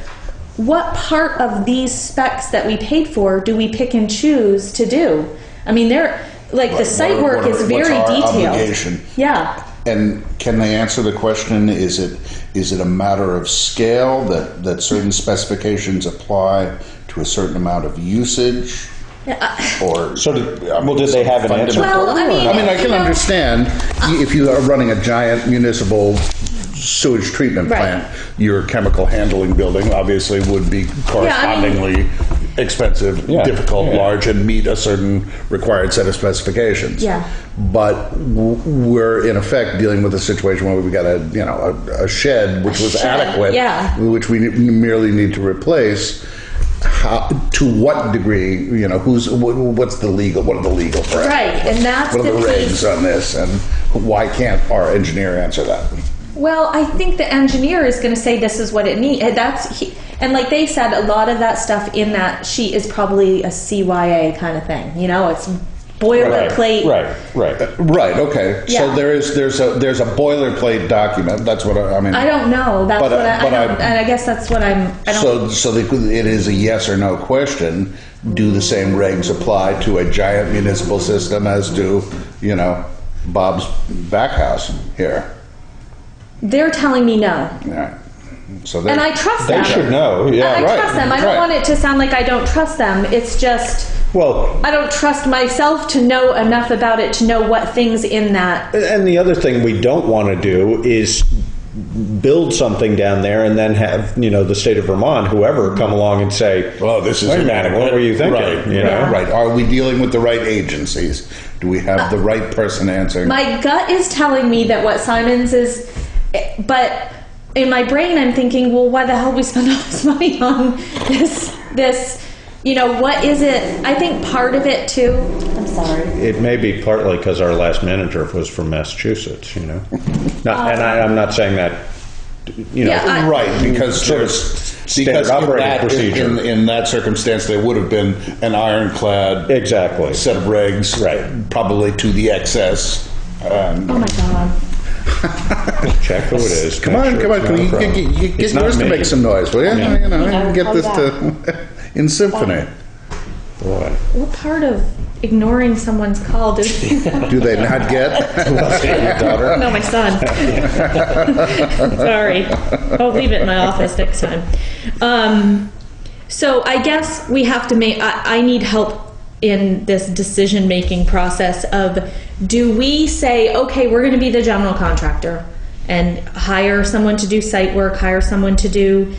what part of these specs that we paid for do we pick and choose to do? I mean, the site work is very what's our detailed. obligation? Yeah. And can they answer the question, is it a matter of scale that certain specifications apply to a certain amount of usage? Or Did they have an answer? Well, I mean, I can understand if you are running a giant municipal sewage treatment plant, your chemical handling building obviously would be correspondingly expensive, difficult, large, and meet a certain required set of specifications. Yeah. But we're in effect dealing with a situation where we've got a shed which was adequate, which we merely need to replace. To what degree, what's the legal, what are the legal parameters? Right, and that's what are the the regs piece. on this, and why can't our engineer answer that? Well, I think the engineer is going to say this is what it needs. And like they said, a lot of that stuff in that sheet is probably a CYA kind of thing. It's boilerplate. Right. Okay. Yeah. So there's a boilerplate document. That's what I mean. I don't know. That's what and I guess that's what I'm. I don't. So it is a yes or no question. Do the same regs apply to a giant municipal system as do Bob's back house here? They're telling me no. Yeah. So And I trust them. They should know. Yeah. I trust them. I don't want it to sound like I don't trust them. It's just I don't trust myself to know enough about it to know what things in that. And the other thing we don't want to do is build something down there and then have the state of Vermont, whoever, come along and say, "Oh, this is wait a minute, what were you thinking?" Right. Are we dealing with the right agencies? Do we have the right person answering? My gut is telling me that what Simons is, but in my brain I'm thinking, well, why the hell we spend all this money on this? What is it? I think part of it too. I'm sorry. It may be partly because our last manager was from Massachusetts. I'm not saying that. Right, because standard operating procedure. In that circumstance, there would have been an ironclad set of regs, probably to the excess. Oh my God. Check who it is. Come on, you get yours to make some noise, will you? Get this to in symphony. Boy. What part of ignoring someone's call do they not get? Your daughter? No, my son. Sorry. I'll leave it in my office next time. So I guess we have to I need help in this decision-making process of, do we say, okay, we're going to be the general contractor and hire someone to do site work, hire someone to do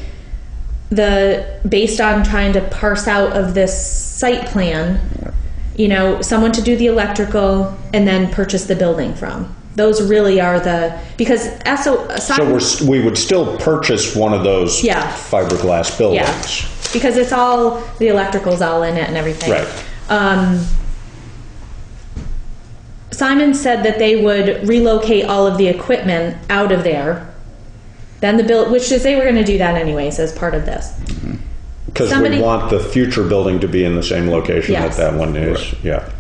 based on trying to parse out of this site plan, someone to do the electrical and then purchase the building from. Those really are because so we would still purchase one of those fiberglass buildings. Yeah, because it's all, the electrical's all in it and everything. Right. Simon said that they would relocate all of the equipment out of there. Then which is, they were going to do that anyways as part of this. Because we want the future building to be in the same location that one is. Right. Yeah.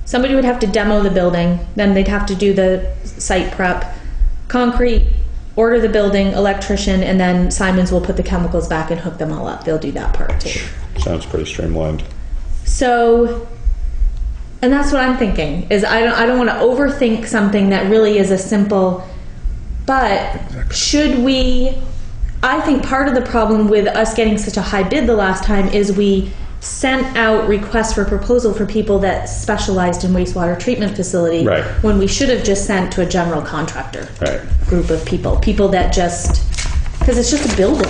Somebody would have to demo the building, then they'd have to do the site prep, concrete, order the building, electrician, and then Simons will put the chemicals back and hook them all up. They'll do that part too. Sounds pretty streamlined. So, and that's what I'm thinking, is I don't want to overthink something that really is a simple, but should we, I think part of the problem with us getting such a high bid the last time is we sent out requests for proposal for people that specialized in wastewater treatment facility, Right. when we should have just sent to a general contractor Right. group of people that just, because it's just a building.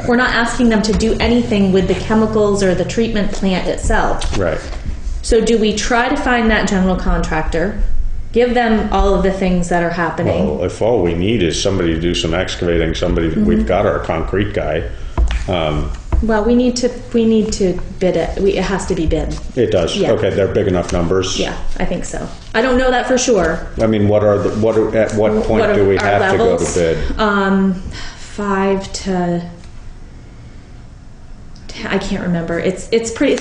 We're not asking them to do anything with the chemicals or the treatment plant itself. Right. So do we try to find that general contractor, give them all of the things that are happening? Well, if all we need is somebody to do some excavating, we've got our concrete guy. Well, we need to bid it. It has to be bid. It does. Yeah. Okay, they're big enough numbers. Yeah, I think so. I don't know that for sure. I mean, at what point What do we are have our to go levels? to bid? 5 to, I can't remember. It's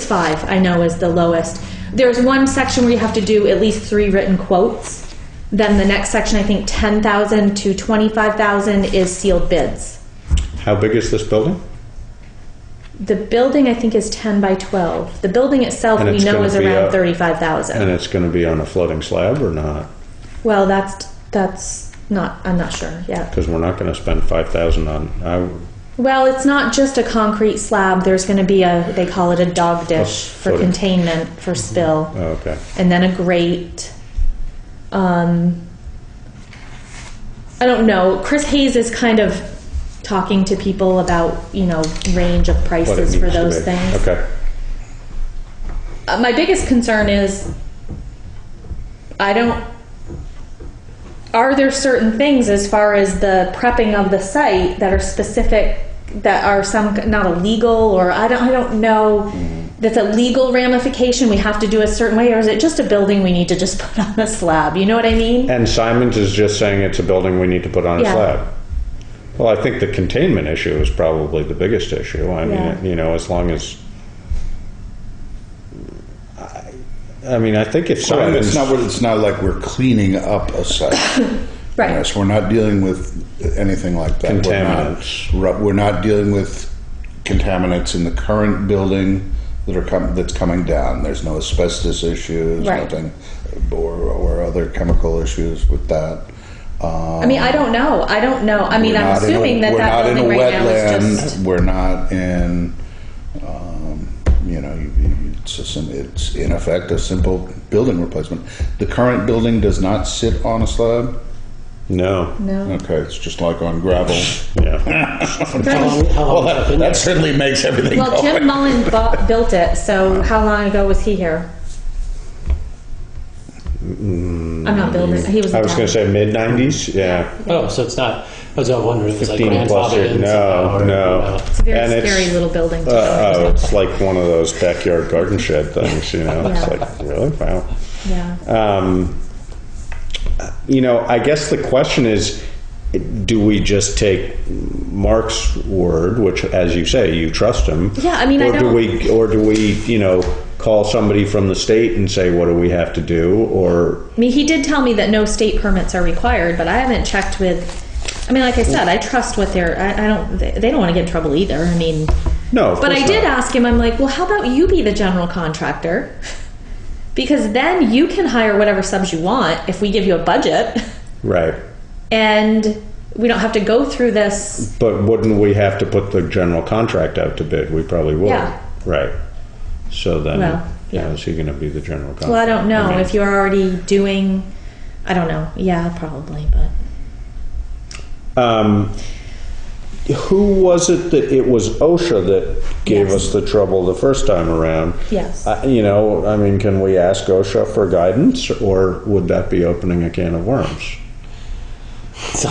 5, I know, is the lowest. There's one section where you have to do at least 3 written quotes. Then the next section, I think 10,000 to 25,000 is sealed bids. How big is this building? The building, I think, is 10 by 12. The building itself, And we it's know, gonna is be around And 35,000. it's going to be on a floating slab or not? Well, that's not, I'm not sure yet. Because we're not going to spend $5,000 on. Well, it's not just a concrete slab. There's going to be they call it a dog dish for footing. containment for spill. Oh, okay. And then a grate. I don't know. Chris Hayes is kind of talking to people about, range of What it prices for needs to those be. things. Okay. My biggest concern is, are there certain things as far as the prepping of the site that are specific, that are not illegal, or I don't know, that's a legal ramification, we have to do a certain way, or is it just a building we need to just put on a slab? You know what I mean? And Simons is just saying it's a building we need to put on a Yeah. slab. Well, I think the containment issue is probably the biggest issue. I mean, as long as. I think if Right, Simons. it's not like we're cleaning up a site. Right. Yes, we're not dealing with anything like that. Contaminants. We're not dealing with contaminants in the current building that's coming down. There's no asbestos issues, Right. nothing, or other chemical issues with that. I mean, I don't know. I mean, We're I'm not in a- assuming that we're that not in a building right now is wetland. just. We're not in, it's in effect a simple building replacement. The current building does not sit on a slab. No. No. Okay, it's just like on gravel. Yeah. How long has that been there? That certainly makes everything Well, go. Jim Mullen built it, so how long ago was he here? I'm not building. He was. I was going to say mid-90s. Yeah. Oh, so it's not, I was wondering if it was like 15 plus grandfathered years. in somehow, No. It's a very And it's- scary little building. too. It's like one of those backyard garden shed things, It's Yeah. like, really? Wow. Yeah. I guess the question is, do we just take Mark's word, which, as you say, you trust him? Yeah, I mean, I or do don't- we, call somebody from the state and say, what do we have to do? Or I mean, he did tell me that no state permits are required, but I haven't checked with. I mean, like I said, I trust what they're. I don't. They don't want to get in trouble either. I mean. no. Of But course I did not. ask him. I'm like, well, how about you be the general contractor? Because then you can hire whatever subs you want if we give you a budget, Right. and we don't have to go through this. But wouldn't we have to put the general contract out to bid? We probably would. Yeah. Right. So then, Well, yeah. is he going to be the general contractor? Well, I don't know mean, if you're already doing. I don't know. Yeah, probably, but. Who was it that it was OSHA that gave Yes. us the trouble the first time around? Yes. Can we ask OSHA for guidance, or would that be opening a can of worms? So,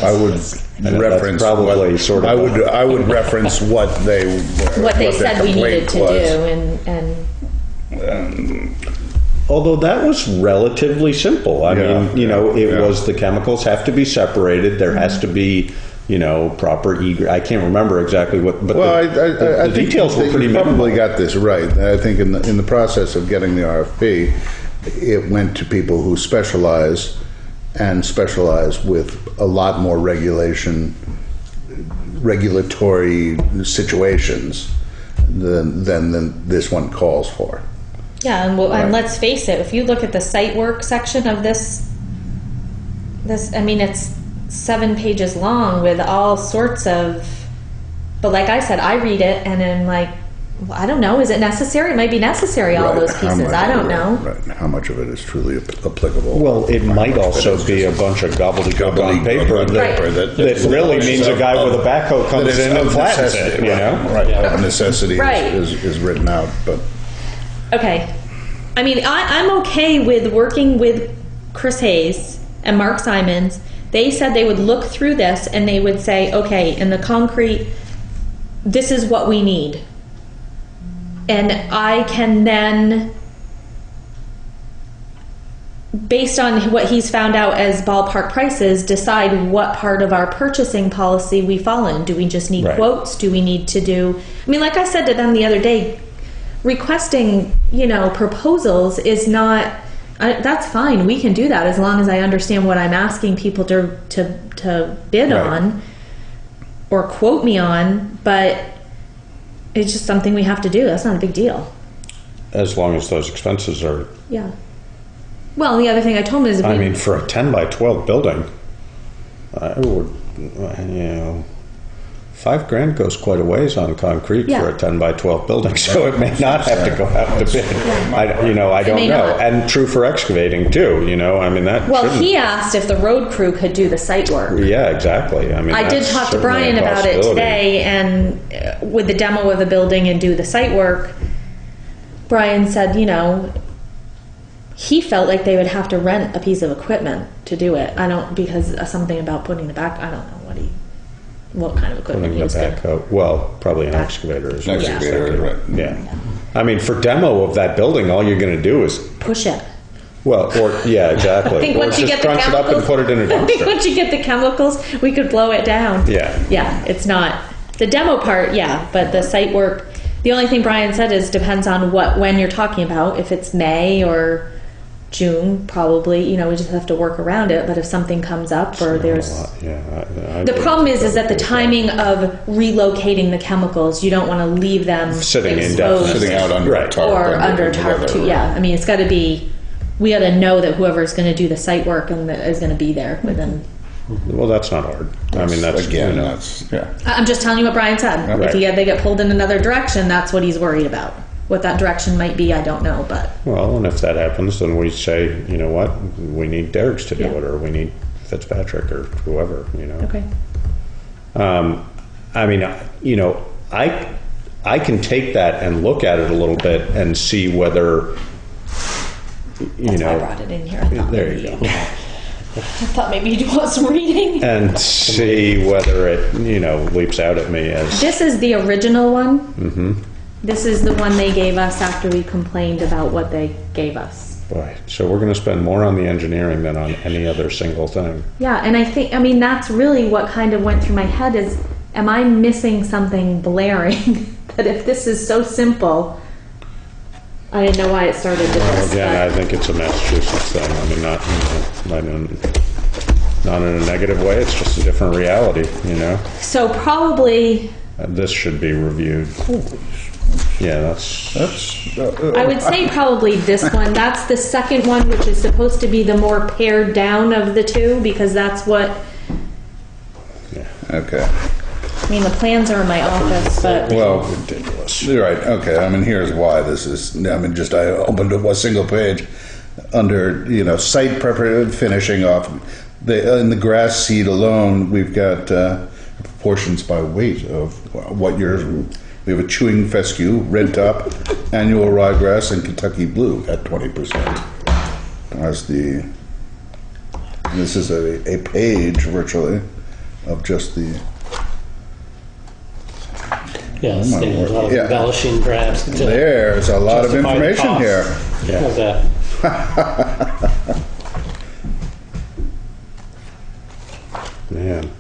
I would know that's reference probably what, sort of I would reference what they What they their said we needed complaint to was. do, and Although that was relatively simple. I mean, it was the chemicals have to be separated. There has to be, proper egress. I can't remember exactly what, but Well, the I think details were pretty you minimal. probably got this right. I think in the process of getting the RFP, it went to people who specialize and specialize with a lot more regulatory situations than this one calls for. Yeah, and let's face it, if you look at the site work section of this, I mean, it's 7 pages long with all sorts of, but like I said, I read it and I'm like, well, I don't know, is it necessary? It might be necessary, all those pieces, I don't know. Right. How much of it is truly applicable? Well, it might also be a bunch of gobbledygook on paper that really means a guy with a backhoe comes in and flattens it, you know? Right, Yeah. of necessity is written out, but... Okay. I mean, I'm okay with working with Chris Hayes and Mark Simons. They said they would look through this and they would say, okay, in the concrete, this is what we need. And I can then, based on what he's found out as ballpark prices, decide what part of our purchasing policy we fall in. Do we just need quotes? Do we need to do, I mean, like I said to them the other day, requesting, proposals is not, that's fine. We can do that as long as I understand what I'm asking people to bid on or quote me on, but it's just something we have to do. That's not a big deal. As long as those expenses are... Yeah. Well, the other thing I told him is... I mean, for a 10 by 12 building, I would, $5,000 goes quite a ways on concrete for a 10 by 12 building, so it may not have to go out to bid. I don't know. Not. And true for excavating too, I mean, that Well, he asked if the road crew could do the site work. Yeah, exactly. I mean, I did talk to Brian about it today, and with the demo of the building and do the site work, Brian said, he felt like they would have to rent a piece of equipment to do it. Because something about putting the back, I don't know what kind of equipment he was doing. Well, probably an excavator. An excavator, right. Yeah. I mean, for demo of that building, all you're going to do is push it. Well, yeah, exactly. I think or once you just get the crunch it up and put it in a dumpster. I think once you get the chemicals, we could blow it down. Yeah. Yeah, it's not the demo part. Yeah, but the site work. The only thing Brian said is depends on when you're talking about. If it's May or June, probably, we just have to work around it. But if something comes up or there's... the problem is that the timing of relocating the chemicals, you don't want to leave them sitting out under a tarp. Or under a tarp, too. Yeah, I mean, it's got to be... We got to know that whoever's going to do the site work and is going to be there within... Well, that's not hard. I mean, that's... Again, I'm just telling you what Brian said. Right. If they get pulled in another direction, that's what he's worried about. What that direction might be, I don't know, but... Well, and if that happens, then we say, you know what, we need Derrick's to do it, or we need Fitzpatrick, or whoever, Okay. I mean, I can take that and look at it a little bit and see whether, That's why I brought it in here. I thought there you go. I thought maybe you'd want some reading. And see whether it, leaps out at me as... This is the original one. Mm-hmm. This is the one they gave us after we complained about what they gave us. Boy, so we're going to spend more on the engineering than on any other single thing. Yeah, and I mean, that's really what kind of went through my head is, am I missing something blaring? That if this is so simple, I didn't know why it started with this. Again, I think it's a Massachusetts thing. I mean, not in a negative way. It's just a different reality, So probably... this should be reviewed. Yeah, that's I would say probably this one. That's the second one, which is supposed to be the more pared down of the two, because that's what... Okay. I mean, the plans are in my office, but... Well, ridiculous. You're right. Okay. I mean, here's why this is. I mean, I opened a single page under site finishing off. In the grass seed alone, we've got proportions by weight of what we have a chewing fescue, red top, annual ryegrass, and Kentucky blue at 20%. This is a page virtually of just the. Yeah, a lot of embellishing perhaps. There's a lot of information here. Yeah. How's that? Man,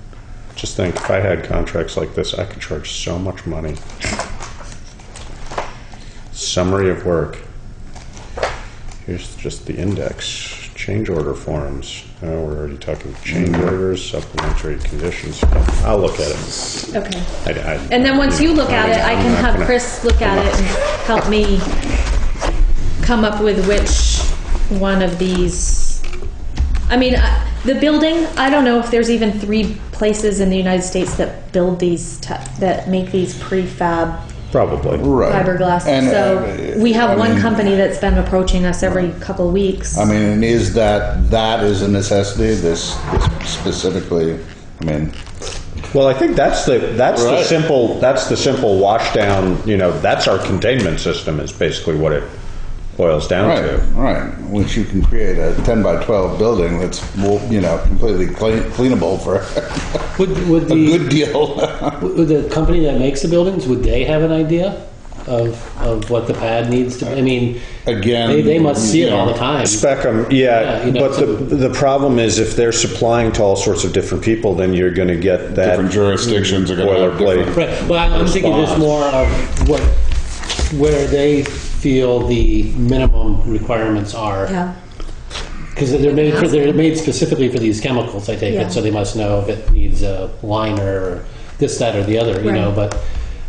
just think, if I had contracts like this, I could charge so much money. Summary of work. Here's just the index change order forms. Oh, we're already talking change orders, supplementary conditions. I'll look at it. Okay. I- And then once you look at it, I I'm can not have gonna- Chris look at it and help me come up with which one of these. I mean, the building, I don't know if there's even 3 places in the United States that build these, that make these prefab Probably. Right. fiberglass. And, So we have I one mean, company that's been approaching us every couple of weeks. I mean, and is that is a necessity? This specifically, I mean, Well, I think that's the Right. simple wash down. You know, that's our containment system. Is basically what it boils down right, to. right. Which you can create a 10 by 12 building that's, completely cleanable for Would a good deal. would the company that makes the buildings, would they have an idea of what the pad needs to be? I mean, Again, they must see it all the know, time. Spec 'em, Yeah, you know, but the problem is if they're supplying to all sorts of different people, then you're going to get that Different jurisdictions are going to have boilerplate. different. Right. Well, I'm thinking just Response. more of where they feel the minimum requirements are. Yeah. Because they're made specifically for these chemicals, I take Yeah. it, so they must know if it needs a liner or this, that, or the other, you know. Right.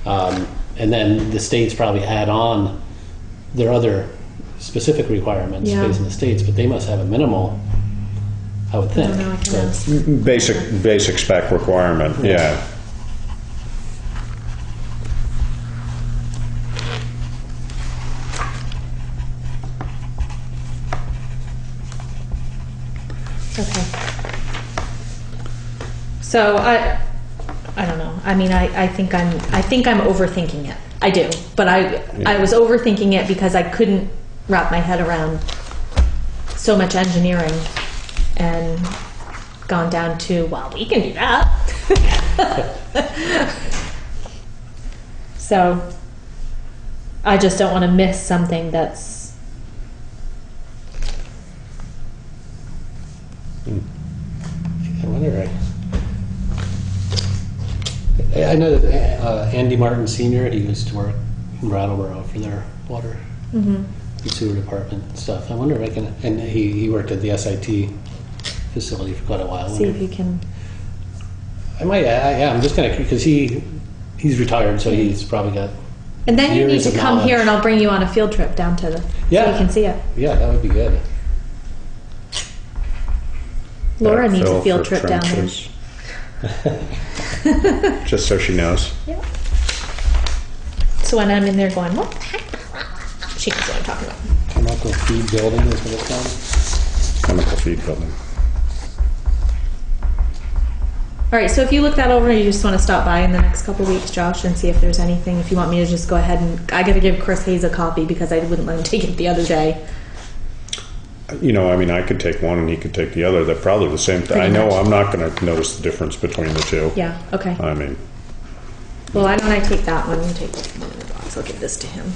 But and then the states probably add on their other specific requirements Yeah. based on the states, but they must have a minimal, I would I think. don't know, I can But- ask. Basic spec requirement. Yeah. Okay. So I don't know. I mean, I think I'm overthinking it. I do, but I was overthinking it because I couldn't wrap my head around so much engineering and gone down to, well, we can do that. So I just don't want to miss something that's I wonder. I know that Andy Martin Sr., he used to work in Brattleboro for their water and sewer department stuff. I wonder if I can, and he worked at the SIT facility for quite a while. see if you can. I might, yeah, I'm just gonna, because he's retired, so he's probably got, And then you need years to of come here knowledge. and I'll bring you on a field trip down to so Yeah. you can see it. yeah, that would be good. Laura needs a Backfill field for trip down there. trenches. Just so she knows. Yeah. So when I'm in there going, what the heck? She knows what I'm talking about. Chemical feed building is what it's called. Chemical feed building. All right, so if you look that over, you just want to stop by in the next couple of weeks, Josh, and see if there's anything. If you want me to just go ahead and, I got to give Chris Hayes a copy because I wouldn't let him take it the other day. You know, I mean, I could take one and he could take the other. They're probably the same thing. Pretty I know much. I'm not going to notice the difference between the two. Yeah, okay. I mean, Well, why don't I take that one and take this one in the box? I'll give this to him.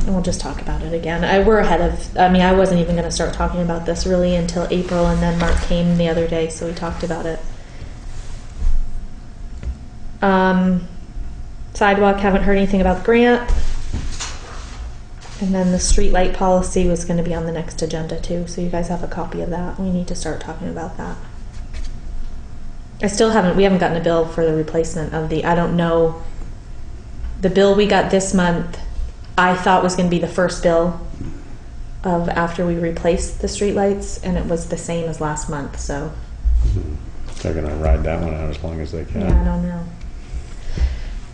And we'll just talk about it again. We're ahead of, I mean, I wasn't even going to start talking about this really until April, and then Mark came the other day, so we talked about it. Sidewalk, haven't heard anything about the grant. And then the street light policy was going to be on the next agenda too, so you guys have a copy of that. We need to start talking about that. We haven't gotten a bill for the replacement of I don't know, the bill we got this month, I thought was going to be the first bill of after we replaced the street lights, and it was the same as last month, so. they're going to ride that one out as long as they can. Yeah, I don't know.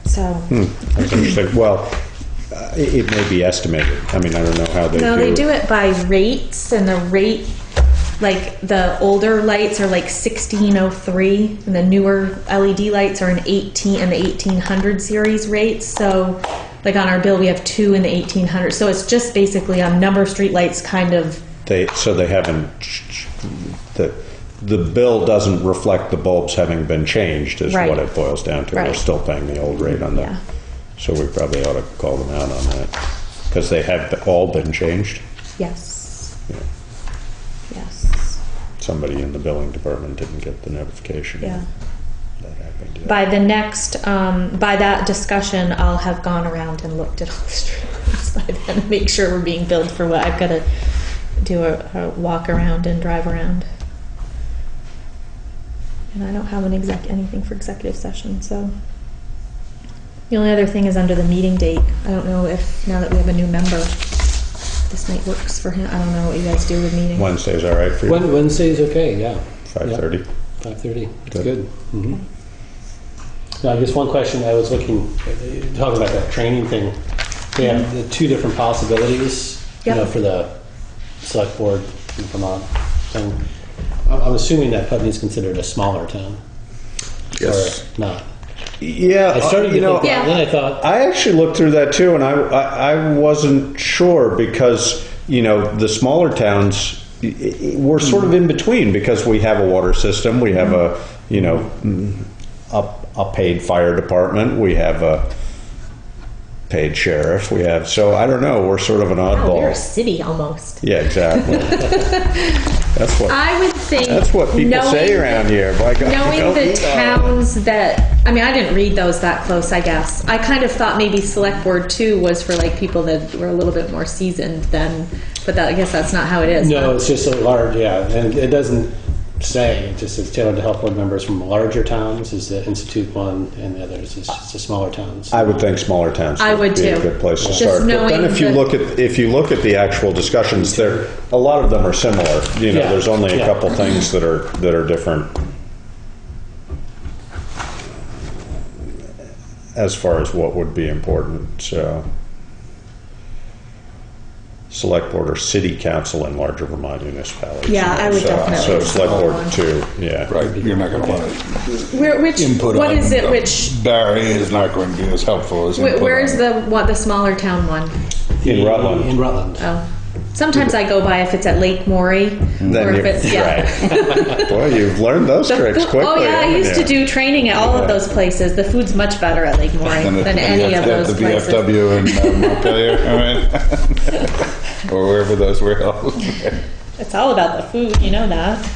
So. That's interesting. Well, it may be estimated. I mean, I don't know how they do. No, they do it by rates, and the rate, like the older lights are like 1603, and the newer LED lights are in 18 and the 1800 series rates. So, like on our bill, we have 2 in the 1800. So it's just basically on number street lights, kind of. They haven't. The bill doesn't reflect the bulbs having been changed, is Right. what it boils down to. We're Right. still paying the old rate on them. Yeah. So we probably ought to call them out on that because they have all been changed. Yes. Yeah. Yes. Somebody in the billing department didn't get the notification. Yeah. That happened. Yeah. By the next, by that discussion, I'll have gone around and looked at all the street lights. by then and make sure we're being billed for what I've got to do a walk around and drive around. And I don't have anything for executive session, so. The only other thing is under the meeting date. I don't know if, now that we have a new member, this night works for him. I don't know what you guys do with meetings. Wednesday's all right for you? Wednesday's okay, yeah. 5:30? Yep, 5:30, it's Good. good. Mhm. Now, I guess one question I was talking about that training thing. We have the two different possibilities, Yep. for the select board in Vermont thing. I'm assuming that Putney's considered a smaller town. Yes. Or not. Yeah, I started to think that, Yeah. and then I thought, I actually looked through that too, and I wasn't sure because, the smaller towns, we're sort of in between because we have a water system, we have a paid fire department, we have a paid sheriff, so I don't know, we're sort of an Oh, oddball. you're a city almost. Yeah, exactly. I would think. That's what people say around here. By God, Knowing the towns that, I didn't read those that close, I guess. I kind of thought maybe select board 2 was for like people that were a little bit more seasoned than, but I guess that's not how it is. no, huh? it's just a large, yeah, and it doesn't say, it just says tailored to help board members from larger towns is the Institute one, and the others is just the smaller towns. I would think smaller towns I would would be a too. good place to Just start. But then knowing if you look at the actual discussions, a lot of them are similar. Yeah. There's only a Yeah. couple things that are different as far as what would be important. So, select board or city council in larger Vermont municipalities. Yeah, I would definitely So say select board one. 2, yeah. Right, you're not going to want Which, input what on. is it, which, Barry is not going to be as helpful as input where on is the sboler town one? In Rutland. In Rutland. Oh. Sometimes I go by if it's at Lake Morey, Then or if you're- it's, yeah. Right. Boy, you've learned those tricks quickly. Oh yeah, I haven't used to you? do training at all Yeah. of those places. The food's much better at Lake Morey than any of those the places. VFW in Montpelier, or wherever those were held. It's all about the food, you know that.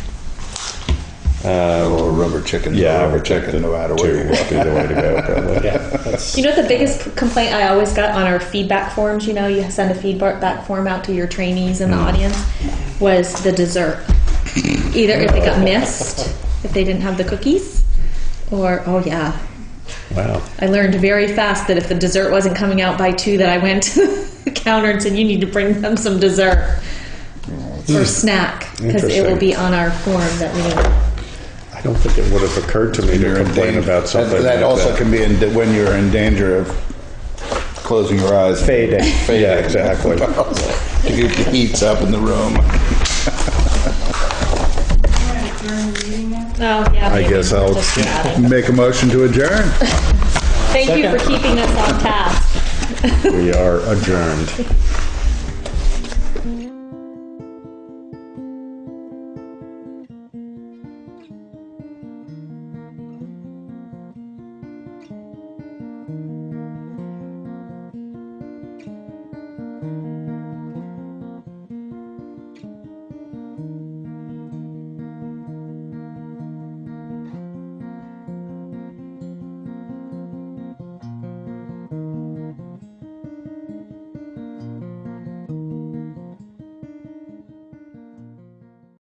Or rubber chicken. Yeah, rubber chicken, no matter where you would walk. be the way to go, probably. Yeah, that's, You know what the biggest complaint I always got on our feedback forms, you send a feedback form out to your trainees in the audience, was the dessert. Either if it got missed, if they didn't have the cookies, or, oh yeah. Wow. I learned very fast that if the dessert wasn't coming out by 2, that I went to the counter and said, you need to bring them some dessert or snack, because it will Interesting. be on our form that we need. I don't think it would have occurred to me to You're in complain danger. about something That like also that. can be when you're in danger of closing your eyes. and Fading. Yeah, exactly. The heat's up in the room. Oh, yeah. I maybe guess we'll I'll just add it. make a motion to adjourn. Thank you for keeping us on task. We are adjourned.